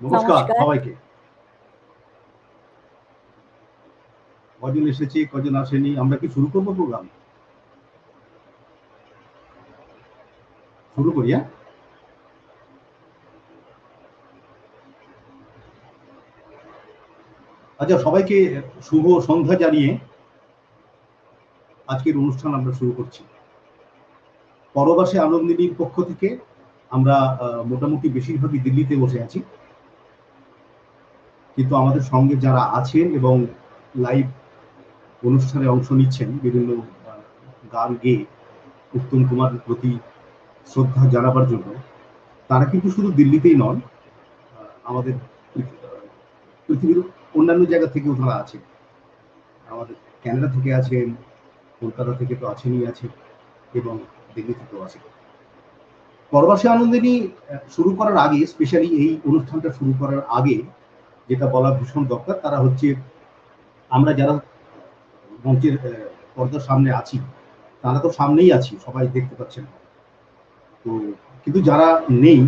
নমস্কার নমস্কার। সবাইকে। কজন এসেছে, কজন আসেনি, আমরা কি শুরু করবো প্রোগ্রাম? শুরু করি, হ্যাঁ? আচ্ছা, সবাইকে শুভ সন্ধ্যা জানিয়ে আজকের অনুষ্ঠান আমরা শুরু করছি। পরবাসে আনন্দিনীর পক্ষ থেকে আমরা মোটামুটি বেশিরভাগই দিল্লিতে বসে আছি, কিন্তু আমাদের সঙ্গে যারা আছেন এবং লাইভ অনুষ্ঠানে অংশ নিচ্ছেন বিভিন্ন গান গেয়ে উত্তম কুমারের প্রতি শ্রদ্ধা জানাবার জন্য, তারা কিন্তু শুধু দিল্লিতেই নন, আমাদের পৃথিবীর অন্যান্য জায়গা থেকেও তারা আছেন। আমাদের ক্যানাডা থেকে আছেন, কলকাতা থেকে তো আছেনই আছেন, এবং দিল্লি থেকেও আছেন। পরবাসে আনন্দিনী শুরু করার আগে, স্পেশালি এই অনুষ্ঠানটা শুরু করার আগে যেটা বলা ভীষণ দরকার, তারা হচ্ছে আমরা যারা মঞ্চের পর্দার সামনে আছি, তারা তো সামনেই আছি, সবাই দেখতে পাচ্ছেন। তো কিন্তু যারা নেই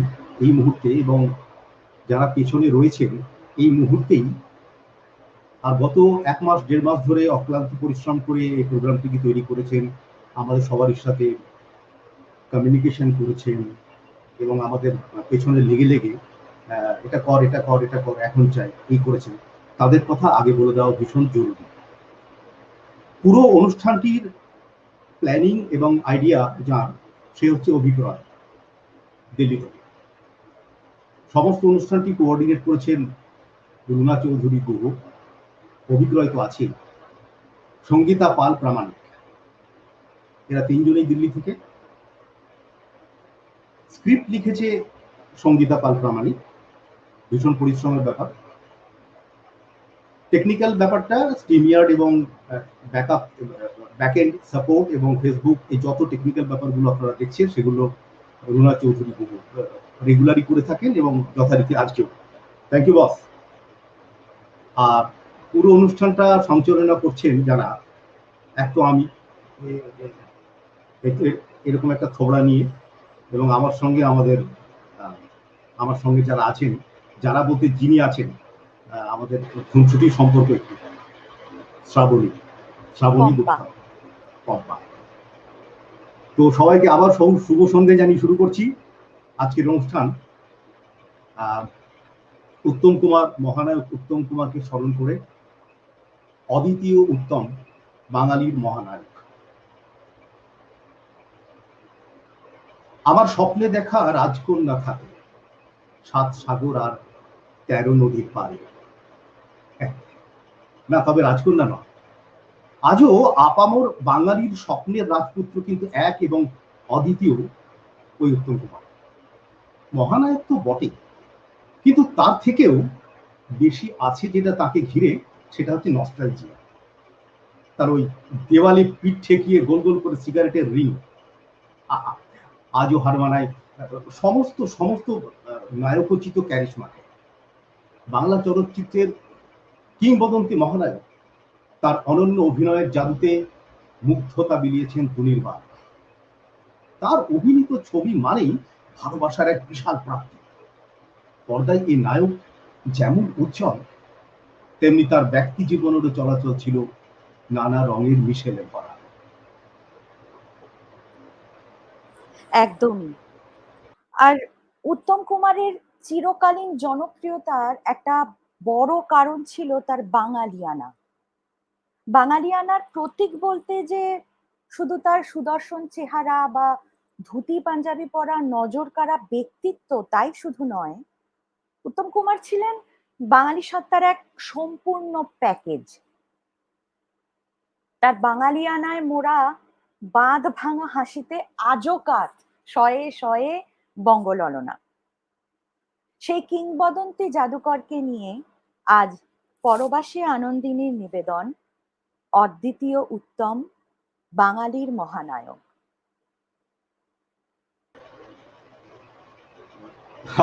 এই মুহূর্তে এবং যারা পেছনে রয়েছেন এই মুহূর্তেই, আর গত 1 মাস 1.5 মাস ধরে অক্লান্ত পরিশ্রম করে এই প্রোগ্রামটিকে তৈরি করেছেন, আমাদের সবার সাথে কমিউনিকেশন করেছেন এবং আমাদের পেছনে লেগে লেগে এটা কর, এটা কর, এটা কর, এখন চাই, এই করেছেন। তাদের কথা আগে বলে দেওয়া ভীষণ জরুরি। পুরো অনুষ্ঠানটির প্ল্যানিং এবং আইডিয়া যার, সে হচ্ছে অভিপ্রায়, দিল্লি থেকে। সমস্ত অনুষ্ঠানটি কোঅর্ডিনেট করেছেন রুনা চৌধুরী গুহ, অভিপ্রায় তো আছেই, সঙ্গীতা পাল প্রামাণিক, এরা তিনজনেই দিল্লি থেকে। স্ক্রিপ্ট লিখেছে সঙ্গীতা পাল প্রামাণিক, ভীষণ পরিশ্রমের ব্যাপার। টেকনিক্যাল ব্যাপারটা স্ট্রিমইয়ার্ড এবং ব্যাকআপ, ব্যাকএন্ড সাপোর্ট এবং ফেসবুক, এই যত টেকনিক্যাল ব্যাপারগুলো আপনারা দেখছেন সেগুলো রুনা চৌধুরী রেগুলারই করে থাকেন এবং যথারীতি আজকেও। Thank you boss. আর পুরো অনুষ্ঠানটা সঞ্চালনা করছেন যারা, এক তো আমি এরকম একটা থোবড়া নিয়ে, এবং আমার সঙ্গে আমার সঙ্গে যারা আছেন, যারা বলতে যিনি আছেন, আমাদের খুনসুটির সম্পর্ক একটু, শ্রাবণী গুপ্তা, পম্পা। তো সবাইকে আবার শুভ সন্ধ্যে জানিয়ে শুরু করছি আজকের অনুষ্ঠান। উত্তম কুমার, মহানায়ক উত্তম কুমারকে স্মরণ করে, অদ্বিতীয় উত্তম, বাঙালির মহানায়ক। আমার স্বপ্নে দেখা রাজকন্যা থাকে 7 সাগর আর 13 নদীর পারে। না, তবে রাজকন্যা নয়। আজও আপামর বাঙালির স্বপ্নের রাজপুত্র কিন্তু এক এবং অদ্বিতীয় ওই উত্তম কুমার। মহানায়ক তো বটে, কিন্তু তার থেকেও বেশি আছে যেটা তাকে ঘিরে, সেটা হচ্ছে নস্টালজিয়া। তার ওই দেওয়ালে পিঠ ঠেকিয়ে গোল গোল করে সিগারেটের রিং আজও হার মানায় সমস্ত সমস্ত নায়কোচিত ক্যারিশমাকে। বাংলা চলচ্চিত্রের কিংবদন্তি মহানায়ক তার অনন্য অভিনয়ের জাদুতে মুগ্ধতা বিলিয়েছেন দুনির্বাণ। তার অভিনীত ছবি মানেই ভালোবাসার এক বিশাল প্রাপ্তি। পর্দায় এই নায়ক যেমন উজ্জ্বল, তেমনি তার ব্যক্তি জীবনেরও চলাচল ছিল নানা রঙের মিশেলে ভরা। একদমই। আর উত্তম কুমারের চিরকালীন জনপ্রিয়তার একটা বড় কারণ ছিল তার বাঙালিয়ানা। বাঙালিয়ানার প্রতীক বলতে যে শুধু তার সুদর্শন চেহারা বা ধুতি পাঞ্জাবি পরা নজর কাড়া ব্যক্তিত্ব, তাই শুধু নয়, উত্তম কুমার ছিলেন বাঙালি সত্তার এক সম্পূর্ণ প্যাকেজ। তার বাঙালিয়ানায় মোড়া বাঁধ ভাঙা হাসিতে আজও কাত শয়ে শয়ে বঙ্গললনা। সেই কিংবদন্তি জাদুকরকে নিয়ে আজ পরবাসী আনন্দিনীর নিবেদন, অদ্বিতীয় উত্তম, বাঙালির মহানায়ক।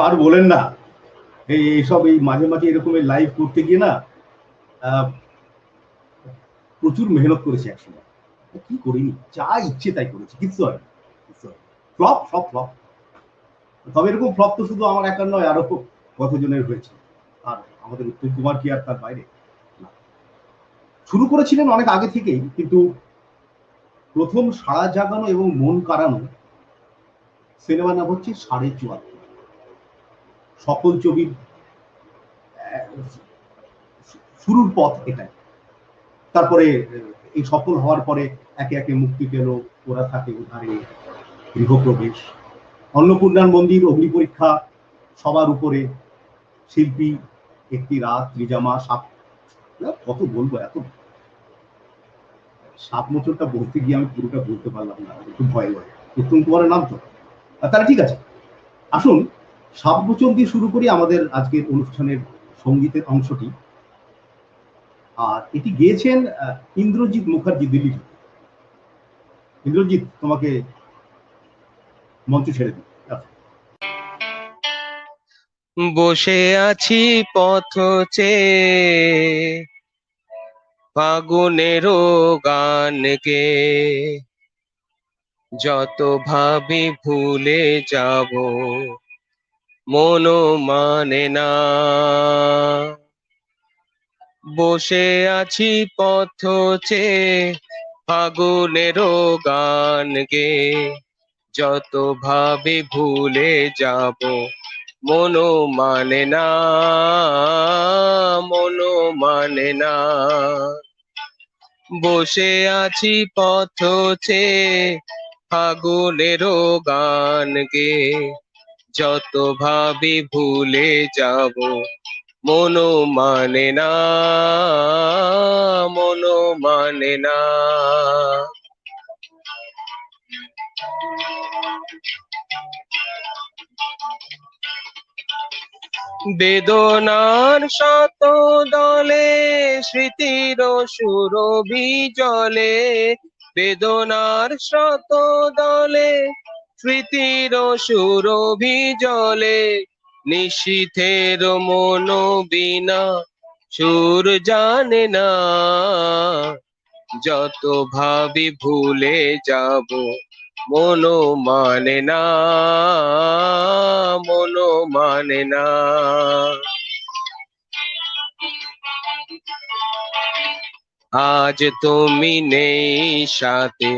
আর বলেন না, এইসব এই মাঝে মাঝে এরকম লাইভ করতে গিয়ে না প্রচুর মেহনত করেছি একসময়। কি করিনি, যা ইচ্ছে তাই করেছি, কিচ্ছু হয় ফ্লপ, সব ফ্লপ। তবে এরকম ফ্লপ তো শুধু আমার একার নয়, আরো কতজনের হয়েছে, আর আমাদের উত্তম কুমার কি আর তার বাইরে? না। শুরু করেছিলেন অনেক আগে থেকেই, কিন্তু প্রথম সাড়া জাগানো এবং মন কাড়ানো সিনেমা নাম হচ্ছে ৭.৭৪। সকল ছবির শুরুর পথ এটাই। তারপরে এই সফল হওয়ার পরে একে একে মুক্তি পেল ওরা থাকে উদ্ধারে, গৃহপ্রবেশ, অন্নপূর্ণার মন্দির, অগ্নিপরীক্ষা, সবার উপরে, শিল্পী, একটি রাত, ত্রিজামা, সাপ, কত বলবো, এত সাপ মোচরটা বলতে গিয়ে আমি পুরোটা বলতে পারলাম না, একটু ভয় ভয়। উত্তম কুমারের নাম তো, তাহলে ঠিক আছে, আসুন সাপ মোচন দিয়ে শুরু করি আমাদের আজকের অনুষ্ঠানের সঙ্গীতের অংশটি। আর এটি গেয়েছেন ইন্দ্রজিৎ মুখার্জি, দিল্লি থেকে। ইন্দ্রজিৎ, তোমাকে মঞ্চ ছেড়ে দিই। বসে আছি পথ চেয়ে ফাগুনেরও গানকে, যত ভাবি ভুলে যাব মনও মানে না। বসে আছি পথ চেয়ে ফাগুনেরও গানকে, যত ভাবি ভুলে যাব মনও মানে না, মনও মানে না। বসে আছি পথ চেয়ে ফাগুনেরও গান গেয়ে, যত ভাবি ভুলে যাব মনও মানে না, মনও মানে না। বেদনার শত দলে স্মৃতির সুরভি জলে, বেদনার শত দলে স্মৃতির সুরভি জলে, নিশীথের মন বিনা সুর জানে না, যত ভাবি ভুলে যাব মনও মানে না, মনও মানে না। আজ তুমি নেই সাথে,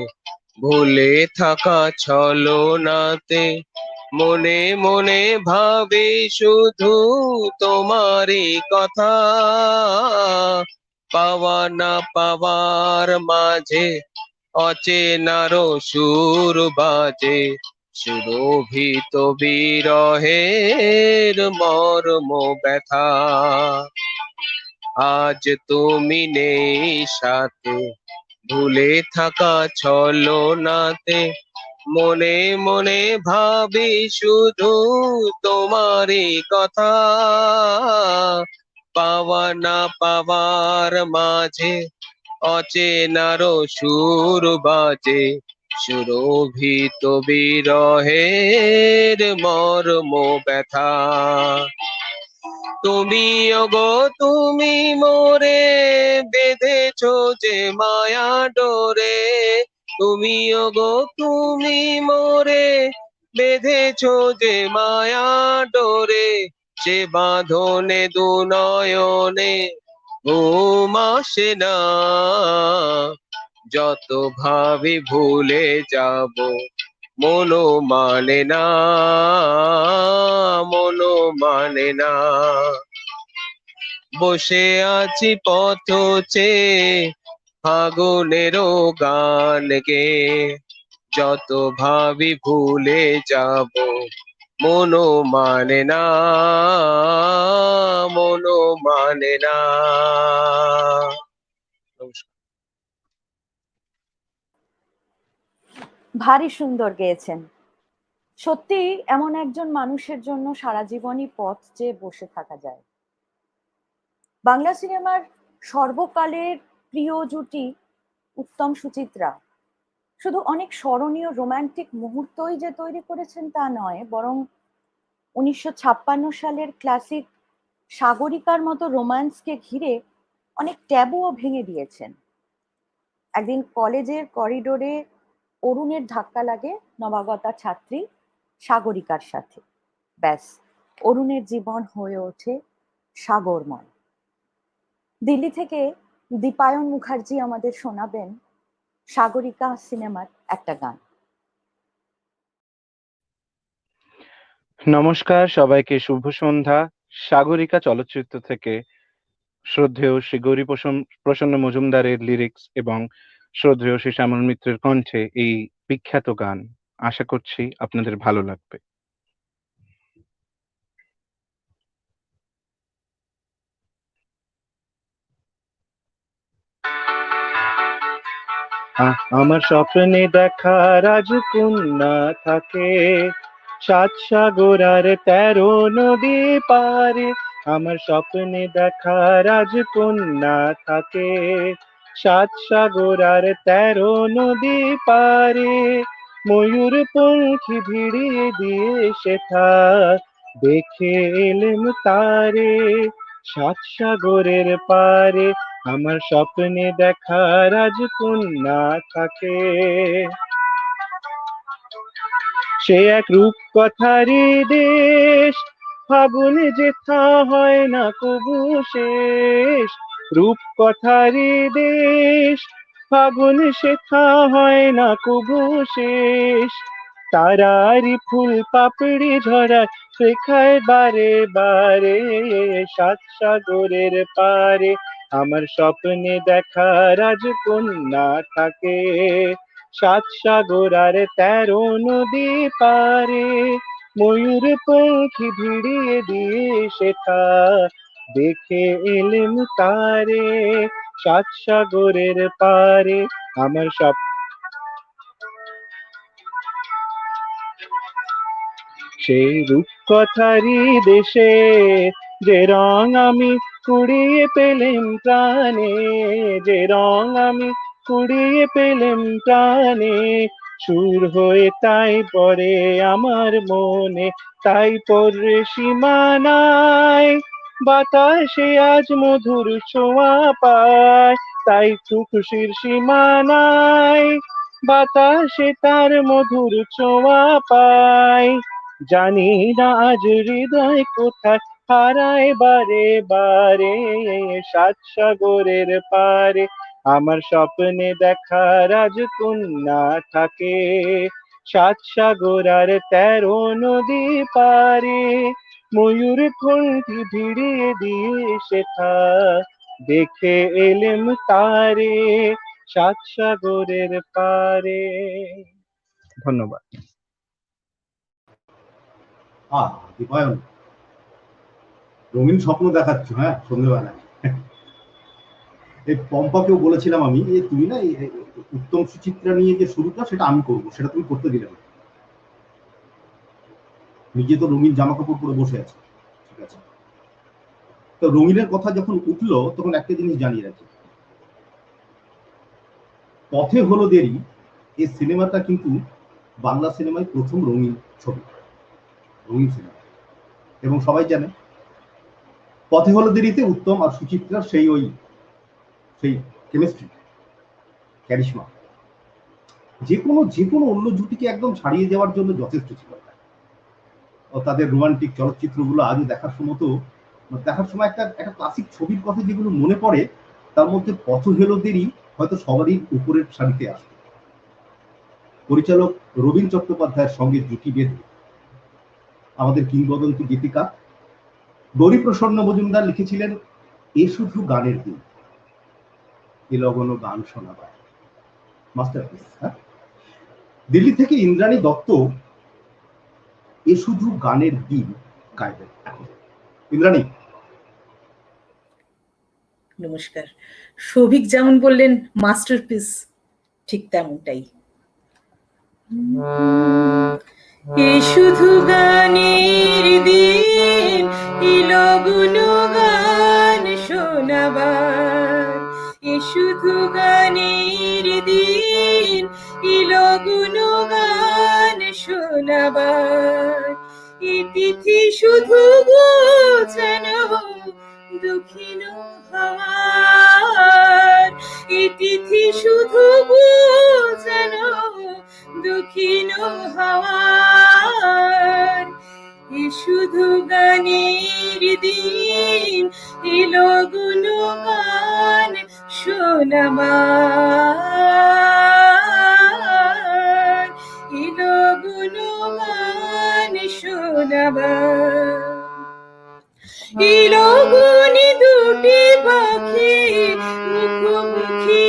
ভুলে থাকা ছলনাতে, মনে মনে ভাবি শুধু তোমারই কথা। পাওয়া না পাওয়ার মাঝে অচেনার সুর বাজে, সুরভিত বিরহের মর্ম ব্যথা। আজ তুমি নেই সাথে, ভুলে থাকা ছলনাতে, মনে মনে ভাবি শুধু তোমারই কথা। পাওয়া না পাওয়ার মাঝে অচেনার সুর বাজে, সুরভিত বিরহের মর্ম ব্যথা। তুমি ওগো তুমি মোরে বেঁধেছো যে মায়া ডোরে, তুমি ওগো তুমি মোরে বেঁধেছো যে মায়া ডোরে, সে বাঁধনে দু নয়নে ঘুম আসে না, যত ভাবি ভুলে যাব মনও মানে না, মনও মানে না। বসে আছি পথ চেয়ে ফাগুনেরও গান গেয়ে, যত ভাবি ভুলে যাব মনও মানে না, মনও মানে না। ভারী সুন্দর গেয়েছেন। সত্যি এমন একজন মানুষের জন্য সারা জীবনই পথ চেয়ে বসে থাকা যায়। বাংলা সিনেমার সর্বকালের প্রিয় জুটি উত্তম সুচিত্রা শুধু অনেক স্মরণীয় রোমান্টিক মুহূর্তই যে তৈরি করেছেন তা নয়, বরং ১৯৫৬ সালের ক্লাসিক সাগরিকার মতো রোম্যান্সকে ঘিরে অনেক ট্যাবুও ভেঙে দিয়েছেন। একদিন কলেজের করিডোরে অরুণের ধাক্কা লাগে নবাগতা ছাত্রী সাগরিকার সাথে, ব্যাস অরুণের জীবন হয়ে ওঠে সাগরময়। দিল্লি থেকে দীপায়ন মুখার্জি আমাদের শোনাবেন সাগরিকা সিনেমার একটা গান। নমস্কার সবাইকে, শুভ সন্ধ্যা। সাগরিকা চলচ্চিত্র থেকে শ্রদ্ধেয় শ্রী গৌরী প্রসন্ন মজুমদারের লিরিক্স এবং শ্রদ্ধেয় শ্রী শ্যামল মিত্রের কণ্ঠে এই বিখ্যাত গান। আশা করছি আপনাদের ভালো লাগবে। আমার স্বপ্নে দেখা রাজকন্যা থাকে 7 সাগর আর 13 নদী পারে। আমার স্বপ্নে দেখা রাজকন্যা থাকে 7 সাগর আর 13 নদী পারে। ময়ূর পঙ্খী ভিড়িয়ে দিয়ে সেথা দেখে এলেম তারে 7 সাগরের পারে। আমার স্বপ্নে দেখা রাজকন্যা থাকে। সে এক রূপ কথারই দেশ, ফাগুনে যেথা হয় না কবু শেষ। রূপ কথারই দেশ, ফাগুনে সেথা হয় না কবু শেষ। তারারি ফুল পাপড়ি ঝরা শেখায় বারে বারে 7 সাগরের পারে। আমার স্বপ্নে দেখা রাজকন্যা থাকে 7 সাগর আর 13 নদী পারে। ময়ূর পঙ্খী ভিড়িয়ে দিয়ে সেথা দেখে এলেম তারে 7 সাগরের পারে। আমার সেই রূপকথারই দেশে যে রং আমি কুড়িয়ে পেলেম প্রাণে, যে রং আমি কুড়িয়ে পেলেম প্রাণে। সুর হয়ে তাই পরে আমার মনে, তাই পরে সীমানায় বাতাসে আজ মধুর ছোঁয়া পায়। তাই তো খুশির সীমানায় বাতাসে তার মধুর ছোঁয়া পায়। জানি না আজ হৃদয় কোথায় হারায় বারে বারে 7 সাগরের পারে। আমার স্বপ্নে দেখা রাজকন্যা থাকে 7 সাগর আর 13 নদী পারে। ময়ূর পঙ্খী ভিড়িয়ে দিয়ে সেথা দেখে এলেম তারে 7 সাগরের পারে। ধন্যবাদ। দীপায়ন, রঙিন স্বপ্ন দেখাচ্ছ। হ্যাঁ, সন্ধ্যেবেলায় এই পম্পাকেও বলেছিলাম আমি, তুমি না উত্তম সুচিত্রা নিয়ে যে শুরুটা সেটা আমি করবো, সেটা তুমি করতে দিলে না। নিজে তো রঙিন জামা কাপড় পরে বসে আছে, ঠিক আছে। তো রঙিনের কথা যখন উঠলো তখন একটা জিনিস জানিয়ে রাখি, পথে হলো দেরি এই সিনেমাটা কিন্তু বাংলা সিনেমায় প্রথম রঙিন ছবি, রঙিন সিনেমা। এবং সবাই জানে পথে হলো দেরিতে উত্তম আর সুচিত্রার সেই কেমিস্ট্রি, ক্যারিশমা যে কোনো অন্য জুটিকে একদম ছাড়িয়ে যাওয়ার জন্য যথেষ্ট ছিল। তাদের রোমান্টিক চলচ্চিত্রগুলো আজও দেখার সময় একটা ক্লাসিক ছবির কথা যেগুলো মনে পড়ে, তার মধ্যে পথ হলো দেরি হয়তো সবারই উপরের সারিতে আসে। পরিচালক রবীন চট্টোপাধ্যায়ের সঙ্গে জুটি বেঁধে আমাদের কিংবদন্তি গীতিকা গৌরী প্রসন্ন মজুমদার লিখেছিলেন এ শুধু গানের দিন, এ লগন গান শোনাবার, মাস্টারপিস। হ্যাঁ, দিল্লি থেকে ইন্দ্রাণী দত্ত এ শুধু গানের দিন গাইবেন এখন। ইন্দ্রাণী। নমস্কার। সৌভিক যেমন বললেন মাস্টারপিস, ঠিক তেমনটাই। এ শুধু গানের দিন, এ লগন গান শোনাবার। এ শুধু গানের দিন, এ লগন গান শোনাবার। এ তিথি শুধু গোছানো দক্ষিণ হওয়ার। এ তিথি শুধু গোছানো দক্ষিণ হওয়ার। এ শুধু গানের দিন, এলো গুণগান শোনাবার, এলো গুণগান শোনাবার। এলো গুণী দুটি পাখি মুখোমুখি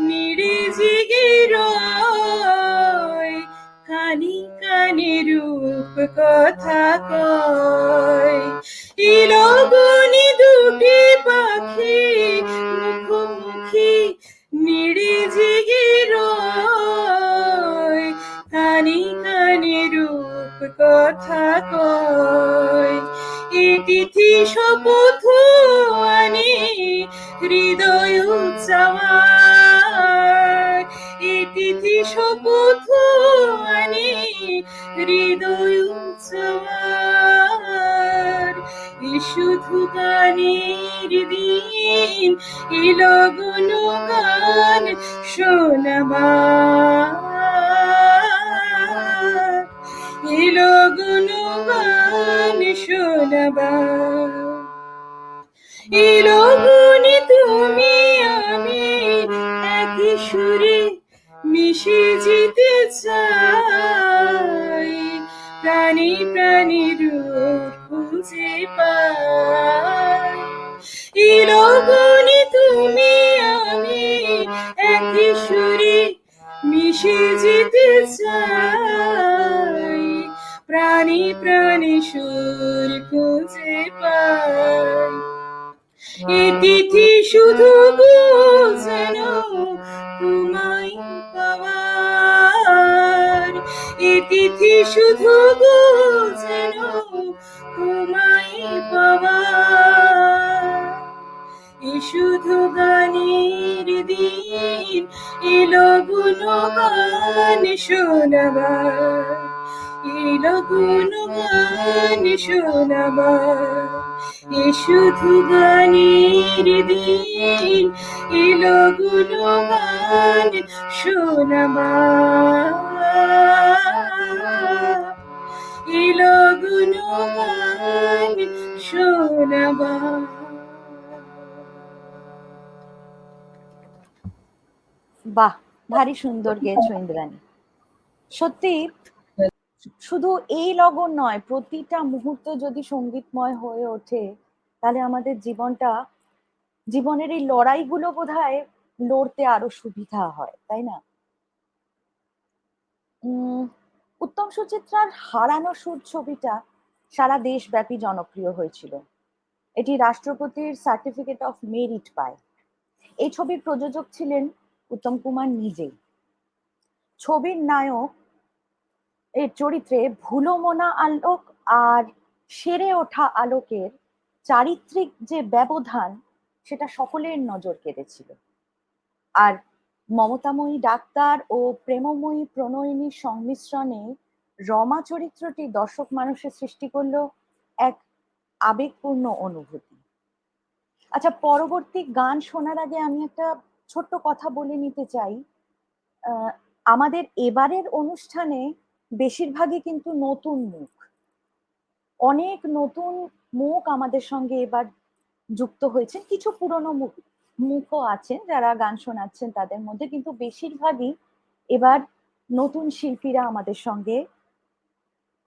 নিড়ে জেগে রয়, কানে কানে রূপ কথা কয়। এলো গুণী দুটি পাখি মুখোমুখি নিড়ে জেগে রয়, কানে কানে রূপ কথা কয়। এ তিথি শপথ আনে হৃদয় উৎসবার, এ তিথি শপথ আনে হৃদয় উৎসবার। এ শুধু গানের দিন, এলো গুণগান শোনাবার, এলো গুণগান শোনাবার। এলো গুণী তুমি আমি একই সুরে মিশে যেতে চাই, প্রাণী প্রাণী রূপ খুঁজে পাই। এলো গুণী তুমি আমি একই সুরে মিশে যেতে চাই, প্রাণী প্রাণী সুর খুঁজে পাই। এ তিথি শুধু যেন তোমায় পাওয়ার, এ তিথি শুধু যেন তোমায় পাওয়ার। এ শুধু গানের দিন, এলো গুণগান শোনাবার, এলো গুণগান শোনাবার। এ শুধু গানের দিন, এলো গুণগান শোনাবার, এলো গুণগান শোনাবার। বাহ, ভারী সুন্দর গেয়েছো ইন্দ্রাণী। সত্যি শুধু এই লগন নয়, প্রতিটা মুহূর্ত যদি সঙ্গীতময় হয়ে ওঠে তাহলে আমাদের জীবনের এই লড়াইগুলো বোধহয় লড়তে আরো সুবিধা হয়, তাই না? উত্তম সুচিত্রার হারানো সুর ছবিটা সারা দেশব্যাপী জনপ্রিয় হয়েছিল। এটি রাষ্ট্রপতির সার্টিফিকেট অফ মেরিট পায়। এই ছবির প্রযোজক ছিলেন উত্তম কুমার নিজেই। ছবির নায়ক এর চরিত্রে ভুলোমনা আলোক আর সেরে ওঠা আলোকের চারিত্রিক যে ব্যবধান, সেটা সকলের নজর কেড়েছিল। আর মমতাময়ী ডাক্তার ও প্রেমময়ী প্রণয়িনীর সংমিশ্রণে রমা চরিত্রটি দর্শক মানুষের সৃষ্টি করলো এক আবেগপূর্ণ অনুভূতি। আচ্ছা, পরবর্তী গান শোনার আগে আমি একটা ছোট্ট কথা বলে নিতে চাই। আমাদের এবারের অনুষ্ঠানে বেশিরভাগই কিন্তু নতুন মুখ, অনেক নতুন মুখ আমাদের সঙ্গে এবার যুক্ত হয়েছেন। কিছু পুরনো মুখও আছেন যারা গান শোনাচ্ছেন তাদের মধ্যে, কিন্তু বেশিরভাগই এবার নতুন শিল্পীরা আমাদের সঙ্গে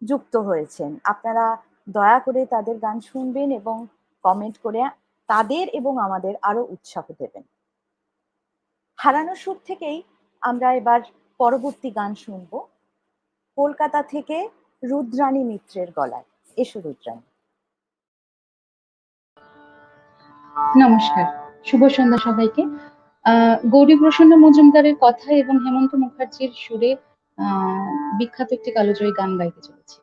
যুক্ত হয়েছেন। আপনারা দয়া করে তাদের গান শুনবেন এবং কমেন্ট করে তাদের এবং আমাদের আরো উৎসাহ দেবেন। হারানো সুর থেকেই আমরা এবার পরবর্তী গান শুনব, কলকাতা থেকে রুদ্রাণী মিত্রের গলায়। এসো রুদ্রাণী। নমস্কার, শুভ সন্ধ্যা সবাইকে। গৌরীপ্রসন্ন মজুমদারের কথা এবং হেমন্ত মুখার্জির সুরে বিখ্যাত একটি কালজয়ী গান গাইতে চলেছি।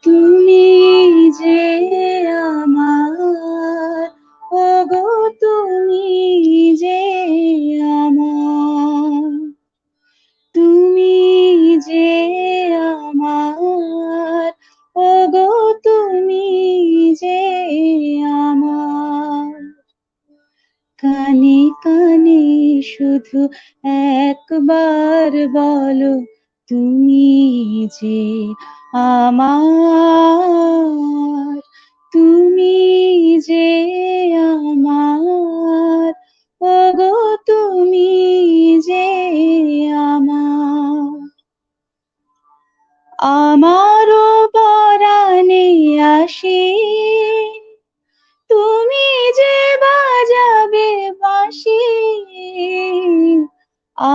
তুমি যে আমার, ওগো তুমি যে আমার, তুমি যে আমার, ওগো তুমি যে আমার। কানে কানে শুধু একবার বলো তুমি যে আমার, তুমি যে আমার, ওগো তুমি যে আমার। আমারও পরাণে আসি, তুমি যে বাজাবে বাঁশি।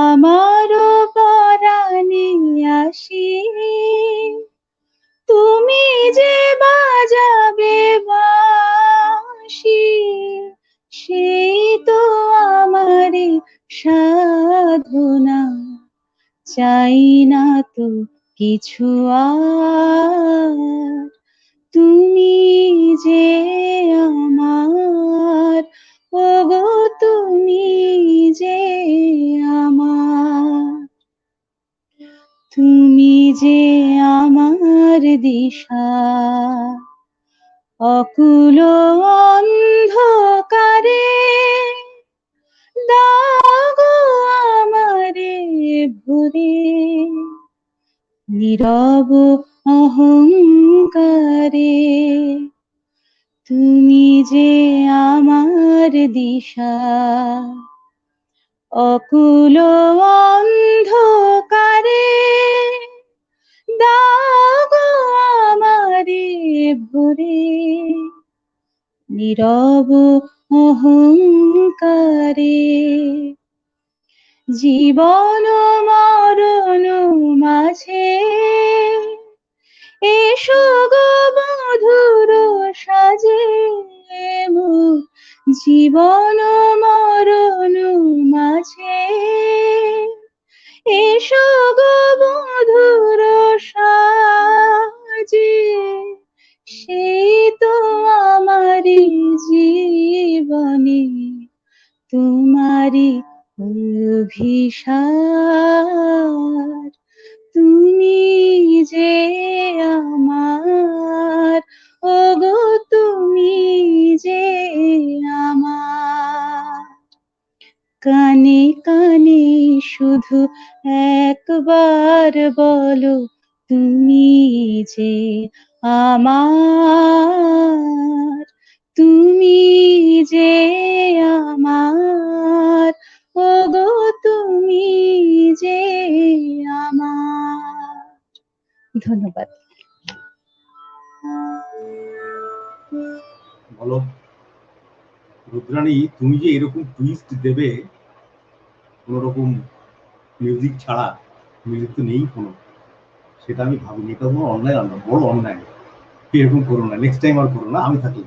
আমারও পরাণে আসি, তুমি যে বাজাবে বাঁশি। সেই তো আমারই সাধনা, চাই না তো কিছু আর। তুমি যে আমার, ওগো তুমি যে আমার। তুমি যে আমার দিশা, অকুল অন্ধকারে দাও গো আমারে ভরে। নীরব অহংকারে তুমি যে আমার দিশা, অকুল অন্ধকারে দাও গো আমারে ভরে। নীরব অহংকারে জীবন মরণ মাঝে এসো গো মধুর সাজে। জীবন মরণ মাঝে এসো গো মধুর সাজে। সেই তো আমারি জীবনে তোমারি অভিসার। তুমি যে আমার, ওগো তুমি যে আমার। কানে কানে শুধু একবার বলো, তুমি যে আমার, তুমি যে আমার, ওগো তুমি যে আমার। ধন্যবাদ। বলো রুদ্রাণী, তুমি যে এরকম টুইস্ট দেবে কোন রকম মিউজিক ছাড়া, মিউজিক তো নেই কোনো, সেটা আমি ভাবিনি। এটা তোমার অন্যায়, বড় অন্যায়। এরকম করো না, নেক্সট টাইম আর করো না আমি থাকি।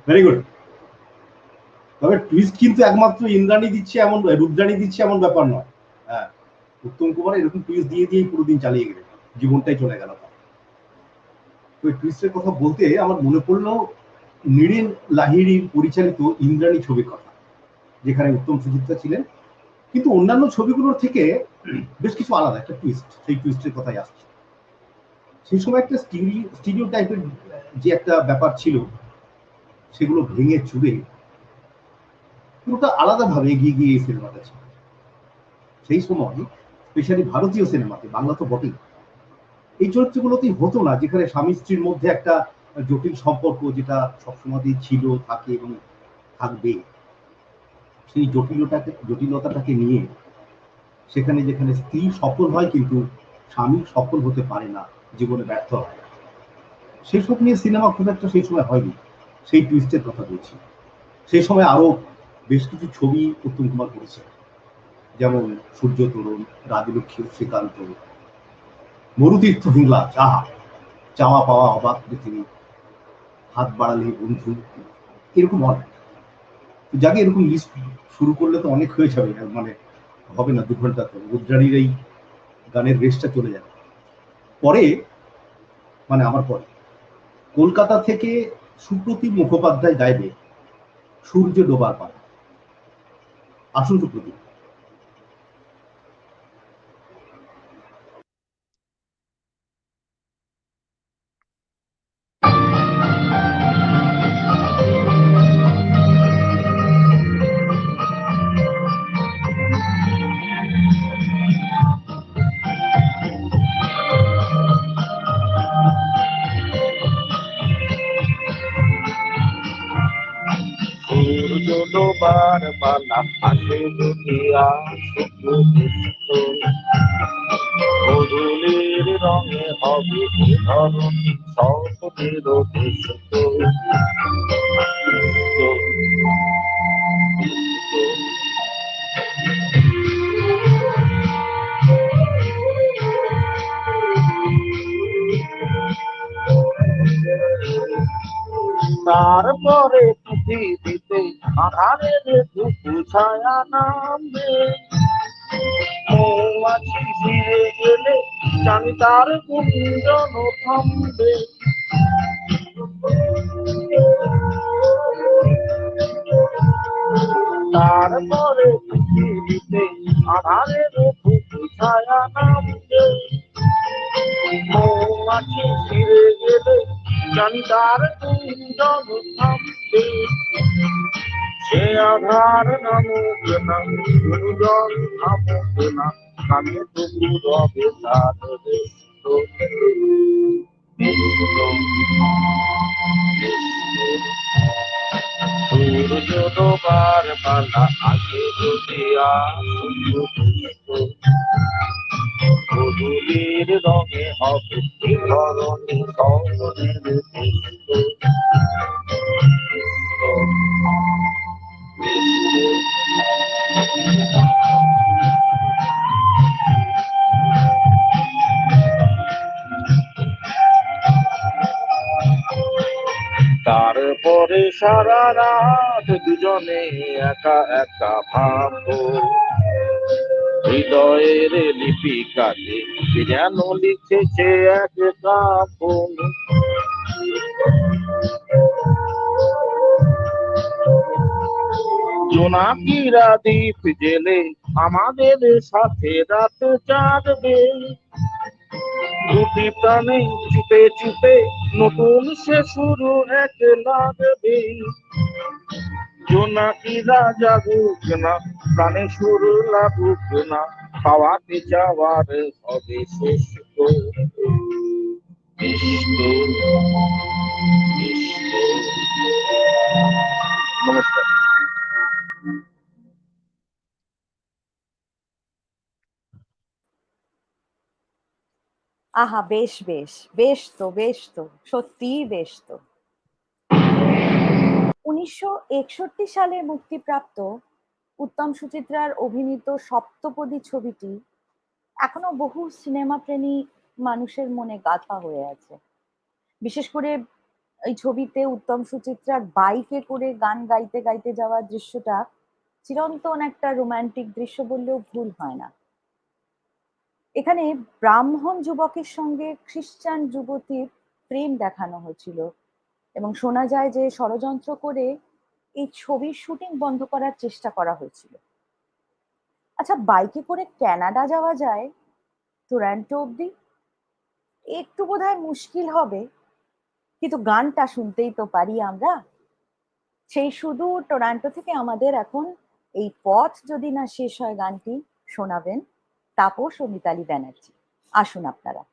Very good. তবে টুইস্ট কিন্তু একমাত্র ইন্দ্রাণী দিচ্ছে এমন, রুদ্রাণী দিচ্ছে এমন ব্যাপার নয়। হ্যাঁ, উত্তম কুমার এরকম টুইস্ট দিয়ে দিয়েই পুরো দিন চালিয়ে গেলেন, জীবনটাই চলে গেল। তো টুইস্টের কথা বলতে আমার মনে পড়লো নীরেন লাহিড়ির পরিচালিত ইন্দ্রাণী ছবির কথা, যেখানে উত্তম সুচিত্রা ছিলেন, কিন্তু অন্যান্য ছবিগুলোর থেকে বেশ কিছু আলাদা একটা টুইস্ট, সেই টুইস্টের কথাই আসছে। সেই সময় একটা স্টিরিও টাইপের যে একটা ব্যাপার ছিল, সেগুলো ভেঙে চুরে পুরোটা আলাদাভাবে এগিয়ে গিয়ে এই সিনেমাটা ছিল। সেই সময় স্পেশালি ভারতীয় সিনেমাতে, বাংলা তো বটেই, এই চরিত্রগুলোতেই হতো না যেখানে স্বামী স্ত্রীর মধ্যে একটা জটিল সম্পর্ক, যেটা সবসময়ই ছিল, থাকে এবং থাকবে। সেই জটিলতাটাকে নিয়ে সেখানে যেখানে স্ত্রী সফল হয় কিন্তু স্বামী সফল হতে পারে না, জীবনে ব্যর্থ হয়, সেসব নিয়ে সিনেমা খুব একটা সেই সময় হয়নি। সেই টুইস্টের কথা বলছি। সেই সময় আরো বেশ কিছু ছবি উত্তম কুমার করেছে, যেমন সূর্য তরুণ, রাজলক্ষ্মী, শ্রীকান্ত, মরুতীর্থ হিংলা, চাওয়া পাওয়া, অবাক পৃথিবী, হাত বাড়ালে বন্ধু, এরকম অনেক। যাকে এরকম লিস্ট শুরু করলে তো অনেক হয়ে যাবে, মানে হবে না 2 ঘন্টাতে। রুদ্রাণীর এই গানের রেসটা চলে যাবে। পরে মানে আমার পরে কলকাতা থেকে সুপ্রতিম মুখোপাধ্যায় গাইবে সূর্য ডোবার পালা। আসুন সুপ্রতিম। বার বালা আসে যদি বদলের রঙে হবে ধরনী স্বপ্নের দেশ তো তারপরে পৃথিবীতে আধারের ধুপু ছায়া নামবে মৌমাছি ফিরে গেলে জানি তার গুঞ্জন থামবে তারপরে পৃথিবীতে আধারের ধুপু ছায়া নামবে মৌমাছি ফিরে গেলে জানি তার গুঞ্জন থামবে সে আধার নামুক না গুঞ্জন থামুক না কানে তবু রবে তার সূর্য ডোবার পালা আসে যদি বদলের রঙে হবে ধরনী স্বপ্নের তারপরে সারা রাত দুজনে একা একা ভাবো হৃদয়ের লিপিকাতে যেন লিখেছে এক কাপন জোনাকিরা দ্বীপ জেলে আমাদের সাথে রাত জাগবে দুটি প্রাণে চুপে চুপে নতুন সে শুরু এক লাগবে জোনাকিরা জাগুক না প্রাণে শুরু লাগুক না পাওয়াতে যাওয়ার হবে শেষ তো নমস্কার। আহা, বেশ বেশ বেশ তো, বেশ তো, সত্যিই বেশ তো। 1961 সালে মুক্তিপ্রাপ্ত উত্তম সুচিত্রার অভিনীত সপ্তপদী ছবিটি এখনো বহু সিনেমা প্রেমী মানুষের মনে গাঁথা হয়ে আছে। বিশেষ করে এই ছবিতে উত্তম সুচিত্রার বাইকে করে গান গাইতে গাইতে যাওয়ার দৃশ্যটা চিরন্তন একটা রোমান্টিক দৃশ্য বললেও ভুল হয় না। এখানে ব্রাহ্মণ যুবকের সঙ্গে খ্রিস্টান যুবতীর প্রেম দেখানো হয়েছিল এবং শোনা যায় যে ষড়যন্ত্র করে এই ছবির শুটিং বন্ধ করার চেষ্টা করা হয়েছিল। আচ্ছা, বাইকে করে কানাডা যাওয়া যায় টরন্টো অব্দি? একটু বোধহয় মুশকিল হবে, কিন্তু গানটা শুনতেই তো পারি আমরা। সেই শুধু টরন্টো থেকে আমাদের এখন এই পথ যদি না শেষ হয় গানটি শোনাবেন তাপস ও মিতালি ব্যানার্জি। আসুন আপনারা।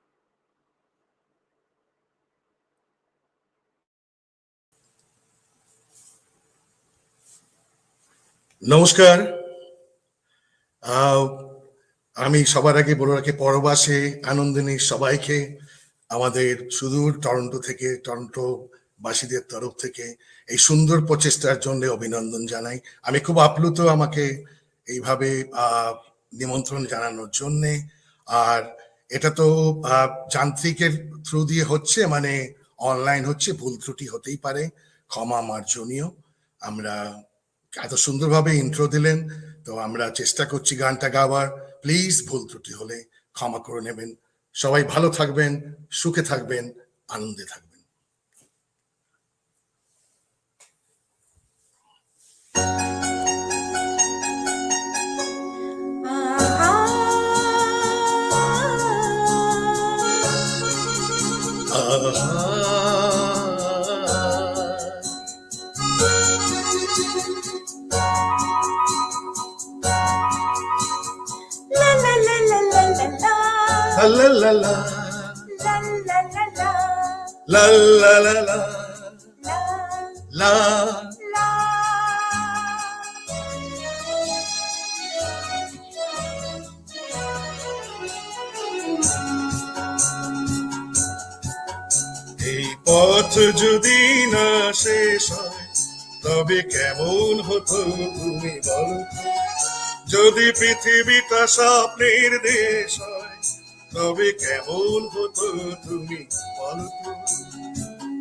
নমস্কার। আমি সবার আগে বলে রাখি পরবাসে আনন্দিনী সবাইকে আমাদের সুদূর টরন্টো থেকে, টরন্টো বাসীদের তরফ থেকে এই সুন্দর প্রচেষ্টার জন্য অভিনন্দন জানাই। আমি খুব আপ্লুত আমাকে এইভাবে নিমন্ত্রণ জানানোর জন্যে। আর এটা তো যান্ত্রিকের থ্রু দিয়ে হচ্ছে, মানে অনলাইন হচ্ছে, ভুল ত্রুটি হতেই পারে, ক্ষমা মার্জনীয়। আমরা এত সুন্দরভাবে ইন্ট্রো দিলেন, তো আমরা চেষ্টা করছি গানটা গাওয়ার। প্লিজ ভুল ত্রুটি হলে ক্ষমা করে নেবেন। সবাই ভালো থাকবেন, সুখে থাকবেন, আনন্দে থাকবেন। La la la la la la la la la পথ যদি না শেষ হয় তবে কেমন হতো তুমি বলো তো? যদি পৃথিবীটা স্বপ্নের দেশ হয় তবে কেমন হতো তুমি বলো তো?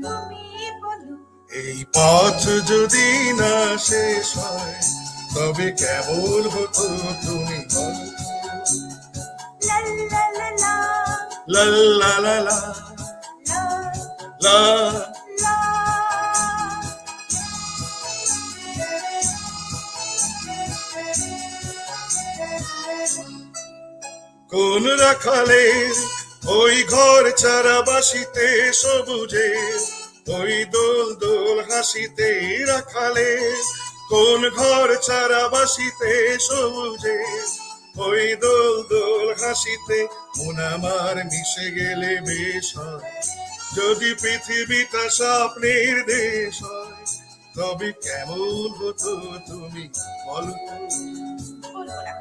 তুমি বলো এই পথ যদি না শেষ হয় তবে কেমন হতো তুমি বলো তো? লা লা লা লা লা লা লা লা লা লা লা কোন রাখালে ওই ঘর ছাড়া বাসিতে সবুজে ওই দোল দোল হাসিতে রাখালে কোন ঘর ছাড়া বাসিতে সবুজে ওই দোল দোল হাসিতে মন আমার মিশে গেলে বেশ হয় যদি পৃথিবীটা স্বপ্নের দেশ হয় তবে কেমন হতো তুমি বলো তো? বলবো না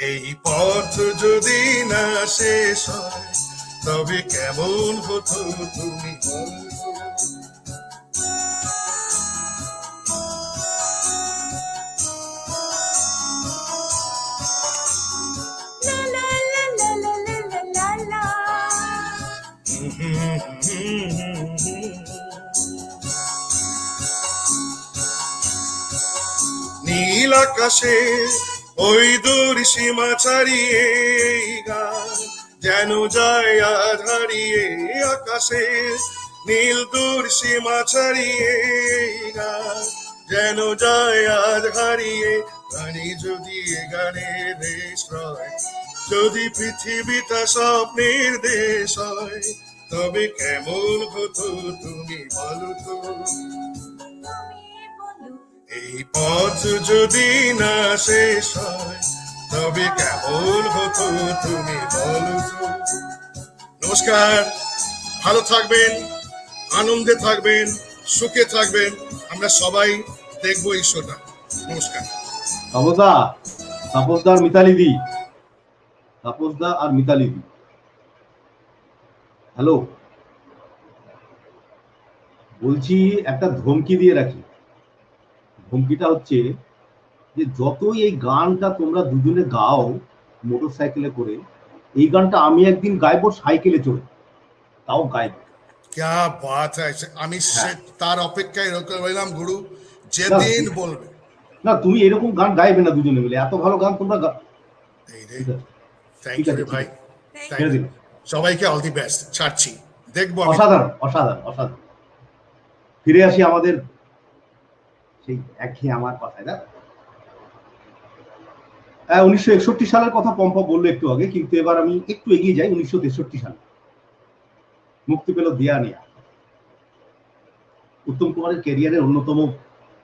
এই পথ যদি না শেষ হয় তবে কেমন হতো তুমি বলো তো? লা লা লা লা লা লা লা লা নীল আকাশে ওই দূর সীমা ছাড়িয়ে এই গান যেন যায় আজ হারিয়ে আকাশে নীল দূর সীমা ছাড়িয়ে এই গান যেন যায় আজ হারিয়ে গানে যদি এ গানের দেশ হয় যদি পৃথিবীটা স্বপ্নের দেশ হয় তবে কেমন হতো তুমি বলো তো? তুমি বলো এই পথ যদি না শেষ হয় তবে কেমন হতো তুমি বলো তো? নমস্কার, ভালো থাকবেন, আনন্দে থাকবেন, সুখে থাকবেন, আমরা সবাই দেখবো এই শোটা। নমস্কার। তাপসদা, তাপসদা আর মিতালি দি, তাপসদা আর মিতালি দি, হ্যালো, বলছি একটা ধমকি দিয়ে রাখি। ধমকিটা হচ্ছে যে যতই এই গানটা তোমরা দুজনে গাও মোটর সাইকেলে করে, এই গানটা আমি একদিন গাইবো সাইকেলে চড়ে, তাও গাইবো। क्या बात है, আমি হ্যাঁ। তার অপেক্ষায় রইলাম গুরু, না, যেদিন বলবে। না তুমি এরকম গান গাইবে না দুজনে মিলে, এত ভালো গান তোমরা এই রে, ঠিক আছে, থ্যাংক ঠিক ইউ আছে, রে ভাই, Thank thank ছেড়ে you. দিন। সবাইকে অল দি বেস্ট, ছাড়ছি, দেখবো আমি। অসাধারণ অসাধারণ অসাধারণ। ফিরে আসি আমাদের সেই একঘেয়ে আমার কথায় না। 1961 সালের কথা পম্পা বললো একটু আগে, কিন্তু এবার আমি একটু এগিয়ে যাই। 1963 সালে মুক্তি পেল দেয়া নেয়া, উত্তম কুমারের ক্যারিয়ারের অন্যতম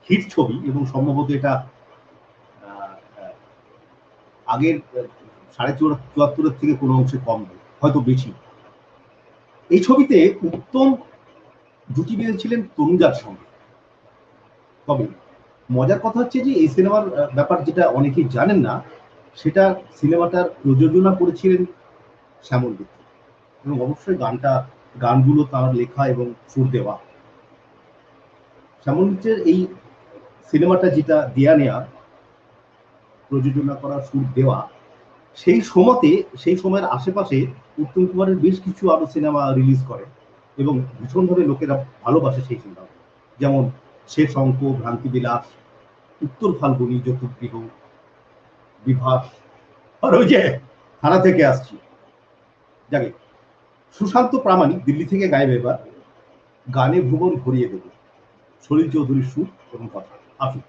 হিট ছবি, এবং সম্ভবত এটা আগের 74.5 থেকে কোনো অংশে কম নয়, হয়তো বেশি। এই ছবিতে উত্তম জুটি বেঁধেছিলেন তনুজার সঙ্গে। তবে মজার কথা হচ্ছে যে এই সিনেমার ব্যাপার যেটা অনেকেই জানেন না, সেটা সিনেমাটার প্রযোজনা করেছিলেন শ্যামল মিত্র, এবং অবশ্যই গানগুলো তার লেখা এবং সুর দেওয়া। শ্যামল মিত্রের এই সিনেমাটা যেটা দেয়া নেয়া প্রযোজনা করা, সুর দেওয়া, সেই সময়ের আশেপাশে উত্তম কুমারের বেশ কিছু আরো সিনেমা রিলিজ করে এবং ভীষণভাবে লোকেরা ভালোবাসে সেই সিনেমা, যেমন শেষ অঙ্ক, ভ্রান্তি বিলাস, উত্তর ফাল্গুনী, চতুর্গৃহ, বিভাস, আর ওই যে থানা থেকে আসছি। যাকে সুশান্ত প্রামাণিক দিল্লি থেকে গাইবে এবার গানে ভুবন ভরিয়ে দেবে, সলিল চৌধুরীর সুর এবং কথা। আসুন।